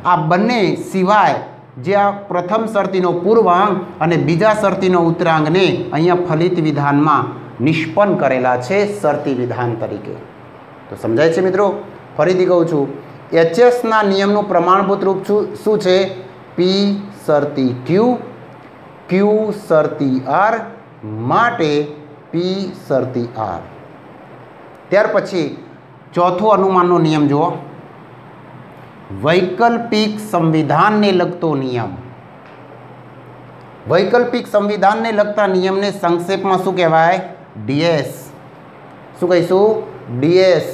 [SPEAKER 1] આ બંને સિવાય જે આ પ્રથમ શરતીનો પૂર્વાંગ અને બીજા શરતીનો ઉતરાંગને અહીંયા ફલિત વિધાનમાં નિષ્પન્ન કરેલા છે શરતી વિધાન તરીકે। તો સમજાય છે મિત્રો? ફરીથી કહું છું, એચએસના નિયમનું પ્રમાણભૂત રૂપ શું છે? પી શરતી ક્યુ, ક્યુ શરતી આર માટે પી શરતી આર. ત્યાર પછી ચોથો અનુમાનનો નિયમ જુઓ, વૈકલ્પિક સંવિધાનને લગતો નિયમ. વૈકલ્પિક સંવિધાનને લગતા નિયમને સંક્ષેપમાં શું કહેવાય? ડીએસ. શું કહીશું? ડીએસ.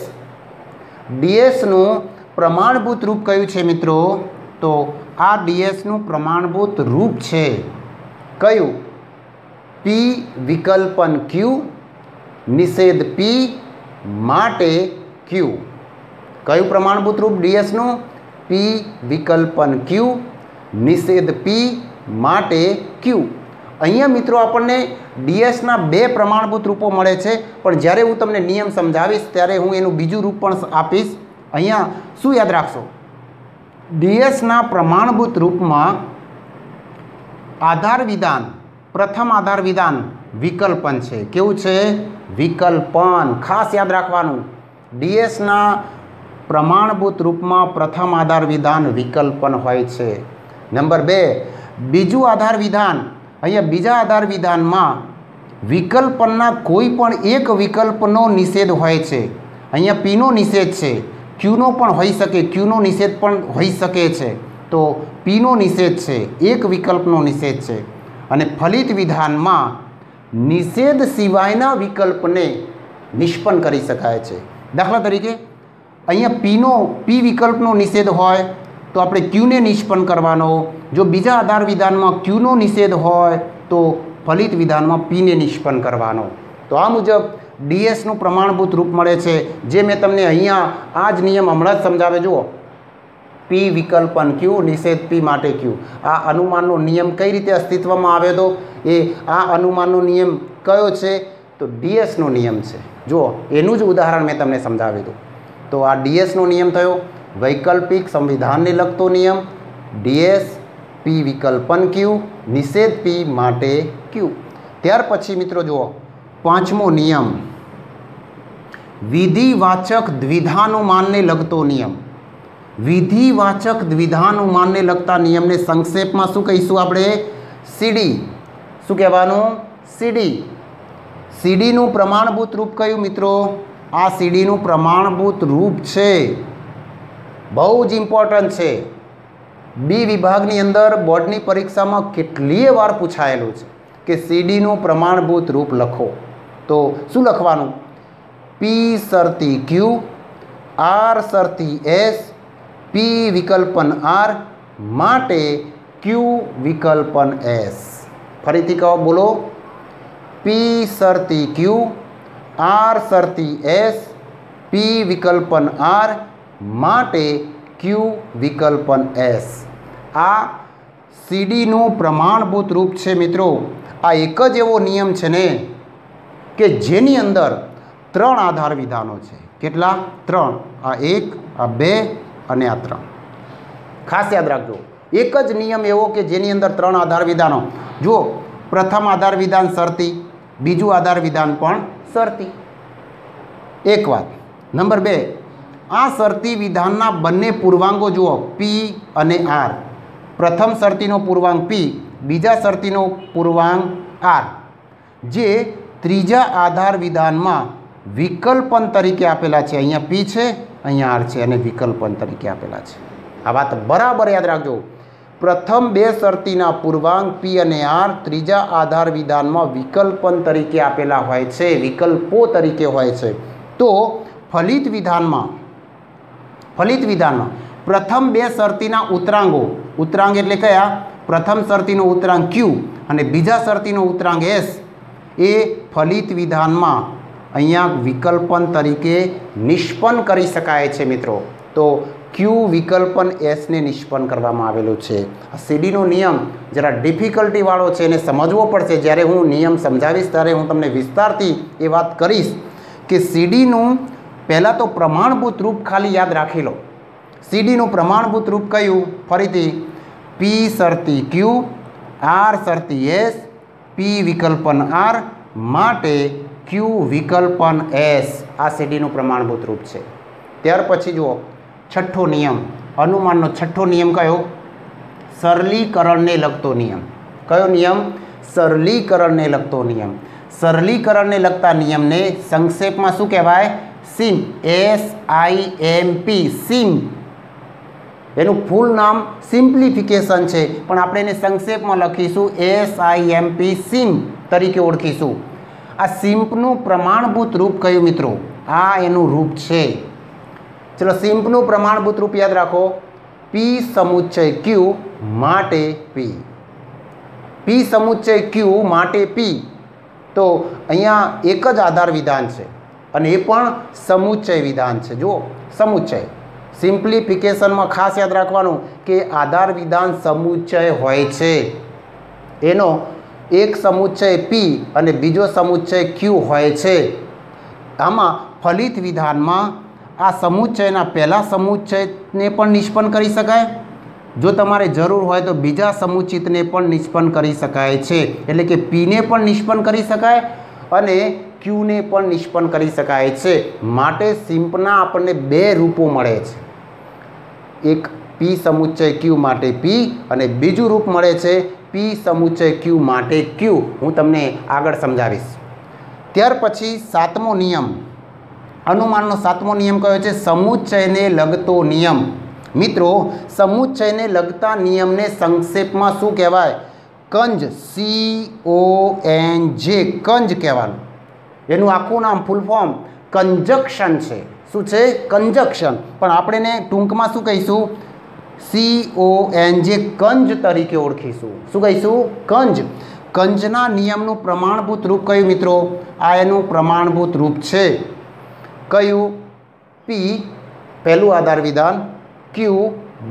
[SPEAKER 1] ડીએસનું પ્રમાણભૂત રૂપ કયું છે મિત્રો? તો આ ડીએસનું પ્રમાણભૂત રૂપ છે કયું? પી વિકલ્પન ક્યુ નિષેધ પી માટે ક્યુ. કયું પ્રમાણભૂત રૂપ ડીએસનું? પી વિકલ્પન ક્યુ નિષેધ પી માટે ક્યુ. અહીંયા મિત્રો આપણને ડીએસના બે પ્રમાણભૂત રૂપો મળે છે, પણ જ્યારે હું તમને નિયમ સમજાવીશ ત્યારે હું એનું બીજું રૂપ પણ આપીશ. અહીંયા શું યાદ રાખશો? ડીએસના પ્રમાણભૂત રૂપમાં આધાર વિધાન, પ્રથમ આધાર વિધાન વિકલ્પન છે. કેવું છે? વિકલ્પન. ખાસ યાદ રાખવાનું, ડીએસના પ્રમાણભૂત રૂપમાં પ્રથમ આધાર વિધાન વિકલ્પન હોય છે. નંબર 2, બીજું આધાર વિધાન. અહીંયા બીજા આધાર વિધાનમાં વિકલ્પનના કોઈ પણ એક વિકલ્પનો નિષેધ હોય છે. અહીંયા પીનો નિષેધ છે, ક્યુનો પણ હોઈ શકે, ક્યુનો નિષેધ પણ હોઈ શકે છે. તો પીનો નિષેધ છે, એક વિકલ્પનો નિષેધ છે. અને ફલિત વિધાનમાં નિષેધ સિવાયના વિકલ્પને નિષ્પન્ન કરી શકાય છે. દાખલા તરીકે અહીંયા પી વિકલ્પનો નિષેધ હોય તો આપણે ક્યુને નિષ્પન્ન કરવાનો. જો બીજા આધાર વિધાનમાં ક્યુનો નિષેધ હોય તો ફલિત વિધાનમાં પીને નિષ્પન્ન કરવાનો. તો આ મુજબ ડીએસનું પ્રમાણભૂત રૂપ મળે છે, જે મેં તમને અહીંયા આ જ નિયમ હમણાં જ સમજાવે. જુઓ, પી વિકલ્પન ક્યુ નિષેધ પી માટે ક્યુ. આ અનુમાનનો નિયમ કઈ રીતે અસ્તિત્વમાં આવ્યો હતો? એ આ અનુમાનનો નિયમ કયો છે? તો ડીએસનો નિયમ છે. જુઓ, એનું જ ઉદાહરણ મેં તમને સમજાવ્યું હતું. તો આ ડીએસનો નિયમ થયો, વૈકલ્પિક સંવિધાનને લગતો નિયમ. ડીએસ પી વિકલ્પન ક્યુ નિષેધ પી માટે ક્યુ. ત્યાર પછી મિત્રો જુઓ, પાંચમો નિયમ, વિધિવાચક દ્વિધાનુમાનને લગતો નિયમ. વિધિવાચક દ્વિધાનુમાનને લગતા નિયમને સંક્ષેપમાં શું કહીશું આપણે? સીડી. શું કહેવાનું? સીડી. સીડીનું પ્રમાણભૂત રૂપ કયું મિત્રો? આ સીડીનું પ્રમાણભૂત રૂપ છે, બહુ જ ઇમ્પોર્ટન્ટ છે. બી વિભાગની અંદર બોર્ડની પરીક્ષામાં કેટલીય વાર પૂછાયેલું છે કે સીડીનું પ્રમાણભૂત રૂપ લખો. તો શું લખવાનું? પી શરતી ક્યુ, આર શરતી એસ, પી વિકલ્પન આર માટે ક્યુ વિકલ્પન એસ. ફરીથી કહો, બોલો. પી શરતી ક્યુ, આર શરતી એસ, પી વિકલ્પન આર માટે ક્યુ વિકલ્પન એસ. આ સીડીનું પ્રમાણભૂત રૂપ છે મિત્રો. આ એક જ એવો નિયમ છે ને કે જેની અંદર 3 આધાર વિધાનો છે. કેટલા? 3. આ 1, આ 2 અને આ 3. ખાસ યાદ રાખજો, એક જ નિયમ એવો કે જેની અંદર 3 આધાર વિધાનો. જુઓ, પ્રથમ આધાર વિધાન શરતી, બીજું આધાર વિધાન પણ શરતી. એક વાત. નંબર 2, આ શરતી વિધાનના બંને પૂર્વાંગો જુઓ, પી અને આર. પ્રથમ શરતીનો પૂર્વાંગ પી, બીજા શરતીનો પૂર્વાંગ આર, જે ત્રીજા આધાર વિધાનમાં વિકલ્પન તરીકે આપેલા છે. અહીંયા પી છે, અહીંયા આર છે અને વિકલ્પન તરીકે આપેલા છે. આ વાત બરાબર યાદ રાખજો. પ્રથમ 2 શરતીના પૂર્વાંગ પી અને આર ત્રીજા આધાર વિધાનમાં વિકલ્પન તરીકે આપેલા હોય છે, વિકલ્પો તરીકે હોય છે. તો ફલિત વિધાનમાં પ્રથમ 2 શરતીના ઉતરાંગો, ઉતરાંગ એટલે કયા? પ્રથમ શરતીનો ઉતરાંગ ક્યુ અને બીજા શરતીનો ઉતરાંગ એસ, એ ફલિત વિધાનમાં અહીંયા વિકલ્પન તરીકે નિષ્પન્ન કરી શકાય છે મિત્રો. તો ક્યુ વિકલ્પન એસને નિષ્પન્ન કરવામાં આવેલું છે. આ સીડીનો નિયમ જરા ડિફિકલ્ટીવાળો છે, એને સમજવો પડશે. જ્યારે હું નિયમ સમજાવીશ ત્યારે હું તમને વિસ્તારથી એ વાત કરીશ કે સીડીનું પહેલાં તો પ્રમાણભૂત રૂપ ખાલી યાદ રાખી લો. સીડીનું પ્રમાણભૂત રૂપ કયું? ફરીથી, પી શરતી ક્યુ, આર શરતી એસ, પી વિકલ્પન આર માટે ક્યુ વિકલ્પન એસ. આ સીડીનું પ્રમાણભૂત રૂપ છે. ત્યાર પછી જુઓ છઠ્ઠો નિયમ, અનુમાનનો છઠ્ઠો નિયમ કયો? સરલીકરણને લગતો નિયમ. કયો નિયમ? સરલીકરણને લગતો નિયમ. સરલીકરણને લગતા નિયમને સંક્ષેપમાં શું કહેવાય? સિમ્પ. SIMP, સિમ્પ. એનું ફૂલ નામ સિમ્પ્લિફિકેશન છે, પણ આપણે એને સંક્ષેપમાં લખીશું SIMP, સિમ્પ તરીકે ઓળખીશું. આ સિમ્પનું પ્રમાણભૂત રૂપ કયું મિત્રો? આ એનું રૂપ છે. ચલો સિમ્પનું પ્રમાણભૂત રૂપ યાદ રાખો, P સમુચ્ચય Q માટે P. P સમુચ્ચય Q માટે P. તો અહીંયા એક જ આધાર વિધાન છે અને એ પણ સમુચ્ચય વિધાન છે. જુઓ સમુચ્ચય, સિમ્પ્લિફિકેશનમાં ખાસ યાદ રાખવાનું કે આધાર વિધાન સમુચ્ચય હોય છે. એનો એક સમુચ્ચય P અને બીજો સમુચ્ચય Q હોય છે. આમાં ફલિત વિધાનમાં આ સમુચ્ચયના પહેલા સમુચ્ચયને પણ નિષ્પન્ન કરી શકાય, જો તમારે જરૂર હોય તો બીજા સમુચિતને પણ નિષ્પન્ન કરી શકાય છે. એટલે કે Pને પણ નિષ્પન્ન કરી શકાય અને Qને પણ નિષ્પન્ન કરી શકાય છે. માટે સિમ્પના આપણને બે રૂપો મળે છે. એક P સમુચ્ચય Q માટે P અને બીજું રૂપ મળે છે P સમુચ્ચય Q માટે Q. હું તમને આગળ સમજાવીશ. ત્યાર પછી સાતમો નિયમ, અનુમાનનો સાતમો નિયમ કયો છે? સમુચ્ચયને લગતો નિયમ. મિત્રો સમુચ્ચયને લગતા નિયમને સંક્ષેપમાં શું કહેવાય? કંજ. CONJ, કંજ કહેવાનું. એનું આખું નામ ફૂલ ફોર્મ કંજક્શન છે. શું છે? કંજક્શન. પણ આપણે એને ટૂંકમાં શું કહીશું? CONJ, કંજ તરીકે ઓળખીશું. શું કહીશું? કંજ. કંજના નિયમનું પ્રમાણભૂત રૂપ કયું મિત્રો? આ એનું પ્રમાણભૂત રૂપ છે. કયું? P પહેલું આધાર વિધાન, Q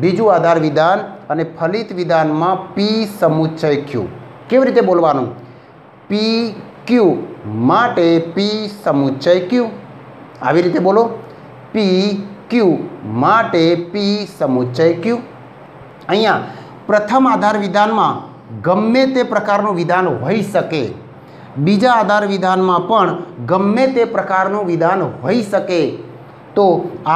[SPEAKER 1] બીજું આધાર વિધાન અને ફલિત વિધાનમાં P સમુચ્ચય Q. કેવી રીતે બોલવાનું? PQ માટે P સમુચ્ચય Q. આવી રીતે બોલો, PQ માટે P સમુચ્ચય Q. અહીંયા પ્રથમ આધાર વિધાનમાં ગમે તે પ્રકારનું વિધાન હોઈ શકે, બીજા આધાર વિધાનમાં પણ ગમે તે પ્રકારનું વિધાન હોઈ શકે. તો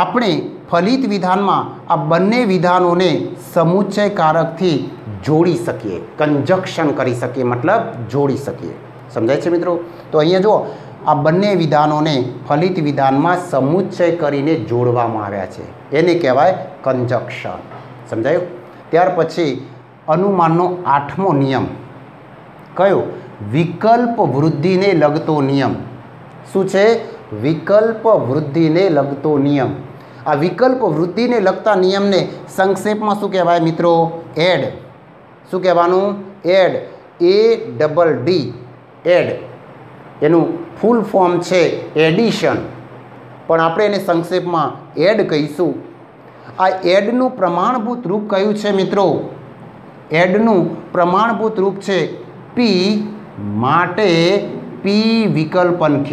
[SPEAKER 1] આપણે ફલિત વિધાનમાં આ બંને વિધાનોને સમુચ્ચયકારકથી જોડી શકીએ, કંજક્શન કરી શકીએ, મતલબ જોડી શકીએ. સમજાય છે મિત્રો? તો અહીંયા જુઓ, આ બંને વિધાનોને ફલિત વિધાનમાં સમુચ્ચય કરીને જોડવામાં આવ્યા છે. એને કહેવાય કંજક્શન. સમજાયું? ત્યાર પછી અનુમાનનો આઠમો નિયમ કયો? વિકલ્પ વૃદ્ધિને લગતો નિયમ. શું છે? વિકલ્પ વૃદ્ધિને લગતો નિયમ. આ વિકલ્પ વૃદ્ધિને લગતા નિયમને સંક્ષેપમાં શું કહેવાય મિત્રો? એડ. શું કહેવાનું? એડ. ADD, add. એનું ફૂલ ફોર્મ છે એડિશન, પણ આપણે એને સંક્ષેપમાં એડ કહીશું. આ એડનું પ્રમાણભૂત રૂપ કયું છે મિત્રો? એડનું પ્રમાણભૂત રૂપ છે P માટે P વિકલ્પન Q.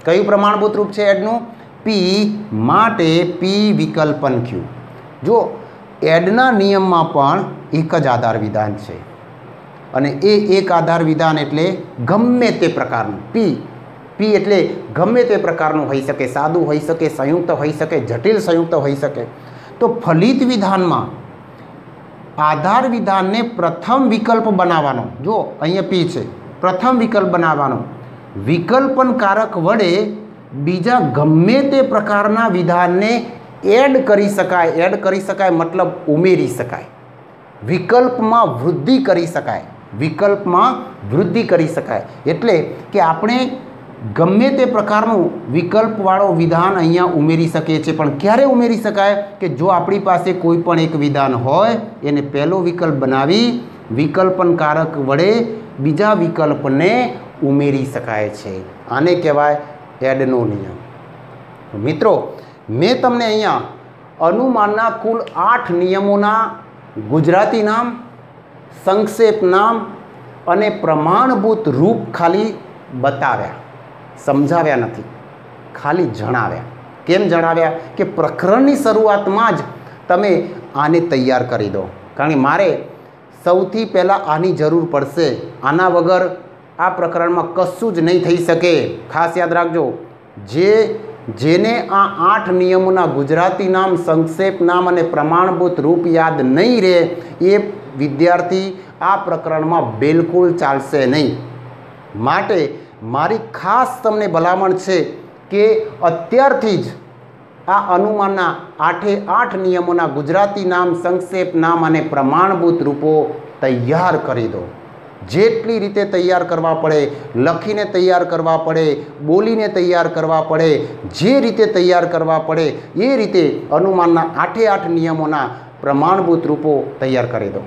[SPEAKER 1] કયું પ્રમાણભૂત રૂપ છે એડનું? P માટે P વિકલ્પન Q. જો એડના નિયમમાં પણ એક જ આધાર વિધાન છે અને એ એક આધાર વિધાન એટલે ગમે તે પ્રકારનું. P એટલે ગમે તે પ્રકારનું હોઈ શકે, સાદું હોઈ શકે, સંયુક્ત હોઈ શકે, જટિલ સંયુક્ત હોઈ શકે. તો ફલિત વિધાનમાં આધાર વિધાનને પ્રથમ વિકલ્પ બનાવવાનો. જો અહીંયા P છે, પ્રથમ વિકલ્પ બનાવવાનો. વિકલ્પનકારક વડે બીજા ગમે તે પ્રકારના વિધાનને એડ કરી શકાય. એડ કરી શકાય મતલબ ઉમેરી શકાય. વિકલ્પમાં વૃદ્ધિ કરી શકાય. વિકલ્પમાં વૃદ્ધિ કરી શકાય એટલે કે આપણે ગમે તે પ્રકારનું વિકલ્પવાળો વિધાન અહીંયા ઉમેરી શકીએ છીએ. પણ ક્યારે ઉમેરી શકાય? કે જો આપણી પાસે કોઈ પણ એક વિધાન હોય, એને પહેલો વિકલ્પ બનાવી વિકલ્પનકારક વડે બીજા વિકલ્પને ઉમેરી શકાય છે. આને કહેવાય એડનો નિયમ. મિત્રો મેં તમને અહીંયા અનુમાનના કુલ 8 નિયમોના ગુજરાતી નામ, સંક્ષેપ નામ અને પ્રમાણભૂત રૂપ ખાલી બતાવ્યા, સમજાવ્યા નથી, ખાલી જણાવ્યા. કેમ જણાવ્યા? કે પ્રકરણની શરૂઆતમાં જ તમે આને તૈયાર કરી દો. કારણ કે મારે સૌથી પહેલાં આની જરૂર પડશે. આના વગર આ પ્રકરણમાં કશું જ નહીં થઈ શકે. ખાસ યાદ રાખજો, જે જેને આ 8 નિયમોના ગુજરાતી નામ, સંક્ષેપ નામ અને પ્રમાણભૂત રૂપ યાદ નહીં રહે એ વિદ્યાર્થી આ પ્રકરણમાં બિલકુલ ચાલશે નહીં. માટે મારી ખાસ તમને ભલામણ છે કે અત્યારથી જ આ અનુમાનના 8 નિયમોના ગુજરાતી નામ, સંક્ષેપ નામ અને પ્રમાણભૂત રૂપો તૈયાર કરી દો. જેટલી રીતે તૈયાર કરવા પડે, લખીને તૈયાર કરવા પડે, બોલીને તૈયાર કરવા પડે, જે રીતે તૈયાર કરવા પડે એ રીતે અનુમાનના 8 નિયમોના પ્રમાણભૂત રૂપો તૈયાર કરી દો.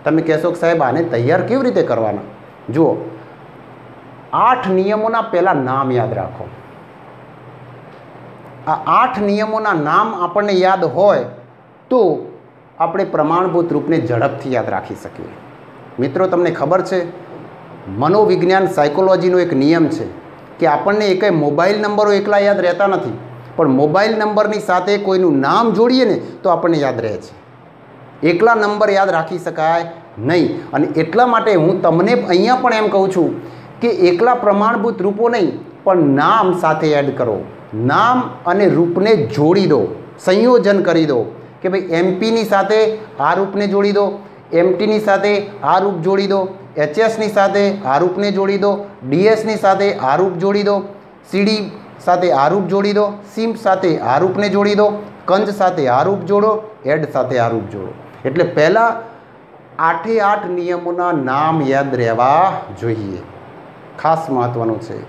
[SPEAKER 1] તમે કહેશો કે સાહેબ આને તૈયાર કેવી રીતે કરવાના? જુઓ, 8 નિયમોના પહેલાં નામ યાદ રાખો. આ 8 નિયમોના નામ આપણને યાદ હોય તો આપણે પ્રમાણભૂત રૂપને ઝડપથી યાદ રાખી શકીએ. મિત્રો, તમને ખબર છે મનોવિજ્ઞાન, સાયકોલોજીનો એક નિયમ છે કે આપણને એકે મોબાઈલ નંબરો એકલા યાદ રહેતા નથી, પણ મોબાઈલ નંબરની સાથે કોઈનું નામ જોડીએ ને તો આપણને યાદ રહે છે. એકલા નંબર યાદ રાખી શકાય નહીં. અને એટલા માટે હું તમને અહીંયા પણ એમ કહું છું કે એકલા પ્રમાણભૂત રૂપો નહીં, પણ નામ સાથે એડ કરો. નામ અને રૂપને જોડી દો, સંયોજન કરી દો કે ભાઈ એમપીની સાથે આ રૂપને જોડી દો, એમટીની સાથે આ રૂપ જોડી દો, એચએસની સાથે આ રૂપને જોડી દો, ડીએસની સાથે આ રૂપ જોડી દો, સીડી સાથે આ રૂપ જોડી દો, સિમ્પ સાથે આ રૂપને જોડી દો, કંજ સાથે આ રૂપ જોડો, એડ સાથે આ રૂપ જોડો. એટલે પહેલાં 8 નિયમોના નામ યાદ રહેવા જોઈએ. ખાસ મહત્ત્વનું છે.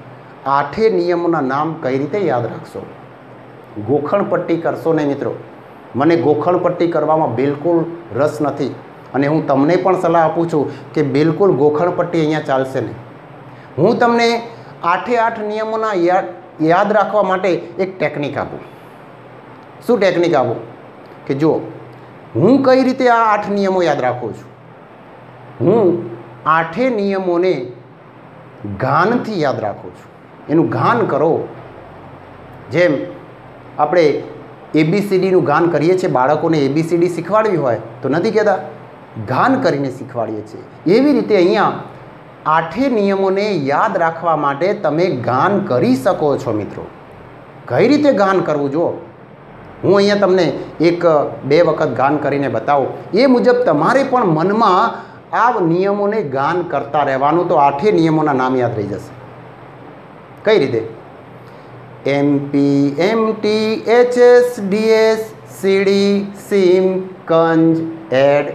[SPEAKER 1] 8 નિયમોના નામ કઈ રીતે યાદ રાખશો? ગોખણપટ્ટી કરશો નહીં મિત્રો. મને ગોખણપટ્ટી કરવામાં બિલકુલ રસ નથી અને હું તમને પણ સલાહ આપું છું કે બિલકુલ ગોખણપટ્ટી અહીંયા ચાલશે નહીં. હું તમને 8 નિયમોના યાદ રાખવા માટે એક ટેકનિક આપું. શું ટેકનિક આપું? કે જો હું કઈ રીતે આ 8 નિયમો યાદ રાખું છું. હું 8 નિયમોને ગાનથી યાદ રાખું છું. એનું ગાન કરો. જેમ આપણે ABCDનું ગાન કરીએ છીએ, બાળકોને ABCD શીખવાડવી હોય તો નથી કહેતા ગાન કરીને શીખવાડીએ છીએ. એવી રીતે અહીંયા 8 નિયમોને યાદ રાખવા માટે તમે ગાન કરી શકો છો મિત્રો. કઈ રીતે ગાન કરવું? જો હું અહીંયા તમને 1-2 વખત ગાન કરીને બતાવું. એ મુજબ તમારે પણ મનમાં આ નિયમોને ગાન કરતા રહેવાનું, તો 8 નિયમોના નામ યાદ રહી જશે. કઈ રીતે? MP, MT, HS, DS, CD, simp, conj, ad.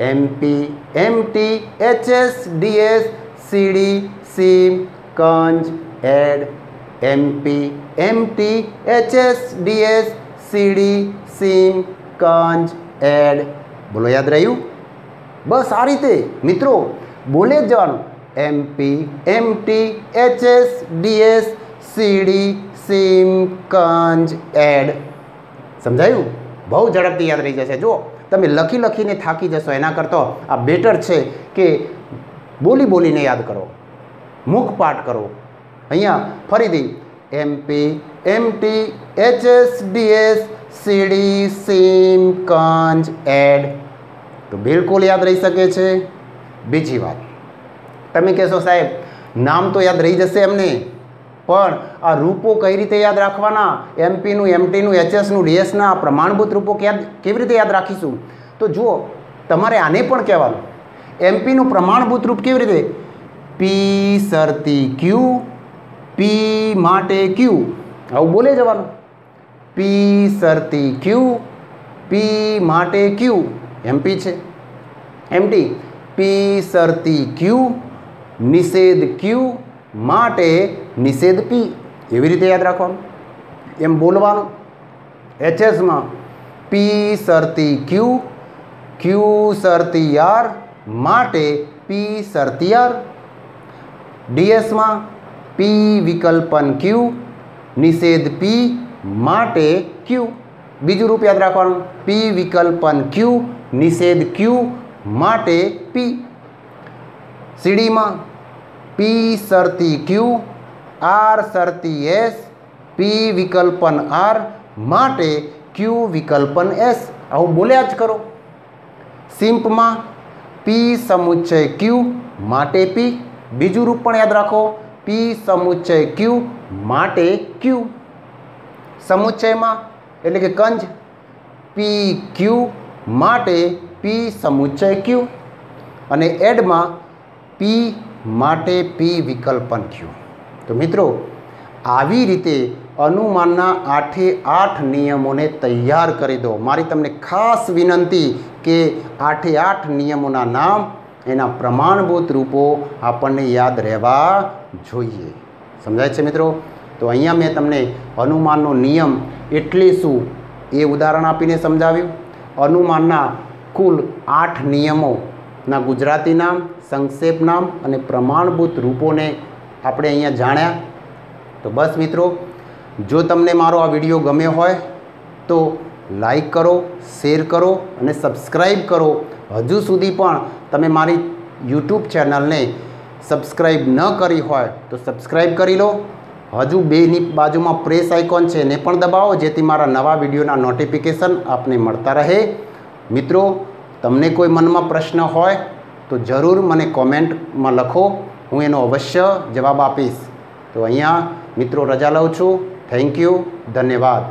[SPEAKER 1] MP, MT, HS, DS, CD, simp, conj, ad. MP, MT, HS, DS, CD, simp, conj, ad. બોલો, યાદ રહ્યું? બસ આ રીતે મિત્રો બોલે જ જવાનું. MP, MT, HS, DS, CD, simp, conj, add. સમજાયું? બહુ ઝડપથી યાદ રહી જશે. જો તમે લખીને થાકી જશો એના કરતાં આ બેટર છે કે બોલીને યાદ કરો, મુખપાઠ કરો. અહીંયા ફરીથી MP, MT, HS, DS, CD, simp, conj, add. તો બિલકુલ યાદ રહી શકે છે. બીજી વાત, તમે કહેશો સાહેબ નામ તો યાદ રહી જશે એમને, પણ આ રૂપો કઈ રીતે યાદ રાખવાના? એમપીનું, એમટીનું, એચએસનું, ડીએસના પ્રમાણભૂત રૂપો કેવી રીતે યાદ રાખીશું? તો જુઓ, તમારે આને પણ કહેવાનું. એમપીનું પ્રમાણભૂત રૂપ કેવી રીતે? પી શરતી ક્યુ, પી માટે ક્યુ. આવું બોલે જવાનું. પી શરતી ક્યુ, પી માટે ક્યુ. એમપી છે. એમટી પી શરતી ક્યુ, નિષેધ ક્યુ માટે નિષેધ પી. એવી રીતે યાદ રાખવાનું, એમ બોલવાનું. એચએસમાં પી શરતી ક્યુ, ક્યુ શરતી આર માટે પી શરતી આર. ડીએસમાં પી વિકલ્પન ક્યુ, નિષેધ પી માટે ક્યુ. બીજું રૂપ યાદ રાખવાનું. પી વિકલ્પન ક્યુ, નિષેધ ક્યુ માટે પી. સીડીમાં પી શરતી ક્યુ, આર શરતી એસ, પી વિકલ્પન આર માટે ક્યુ વિકલ્પન એસ. આવું બોલ્યા જ કરો. સિમ્પમાં પી સમુચ્ચય ક્યુ માટે પી. બીજું રૂપ પણ યાદ રાખો. પી સમુચ્ચય ક્યુ માટે ક્યુ. સમુચ્ચયમાં એટલે કે કંજ PQ માટે P સમુચ્ચય Q અને એડમાં P માટે P વિકલ્પન Q। તો મિત્રો આવી રીતે અનુમાનના 8 નિયમોને તૈયાર કરી દો। મારી તમને ખાસ વિનંતી કે 8 નિયમોના નામ એના પ્રમાણભૂત રૂપો આપણને યાદ રહેવા જોઈએ। સમજાય છે મિત્રો? તો અહીંયા મેં તમને અનુમાનનો નિયમ એટલે શું એ ઉદાહરણ આપીને સમજાવ્યું। અનુમાનના કુલ 8 નિયમોના ગુજરાતી નામ, સંક્ષેપ નામ અને પ્રમાણભૂત રૂપોને આપણે અહીંયા જાણ્યા। તો બસ મિત્રો, જો તમને મારો આ વિડીયો ગમ્યો હોય તો લાઈક કરો, શેર કરો અને સબસ્ક્રાઈબ કરો। હજુ સુધી પણ તમે મારી યુટ્યુબ ચેનલને સબસ્ક્રાઈબ ન કરી હોય તો સબસ્ક્રાઈબ કરી લો। હજુ બેની બાજુમાં પ્રેસ આઇકોન છે એને પણ દબાવો, જેથી મારા નવા વિડીયોના નોટિફિકેશન આપને મળતા રહે। મિત્રો, તમને કોઈ મનમાં પ્રશ્ન હોય તો જરૂર મને કોમેન્ટમાં લખો, હું એનો અવશ્ય જવાબ આપીશ। તો અહીંયા મિત્રો રજા લઉં છું। થેન્ક યુ, ધન્યવાદ।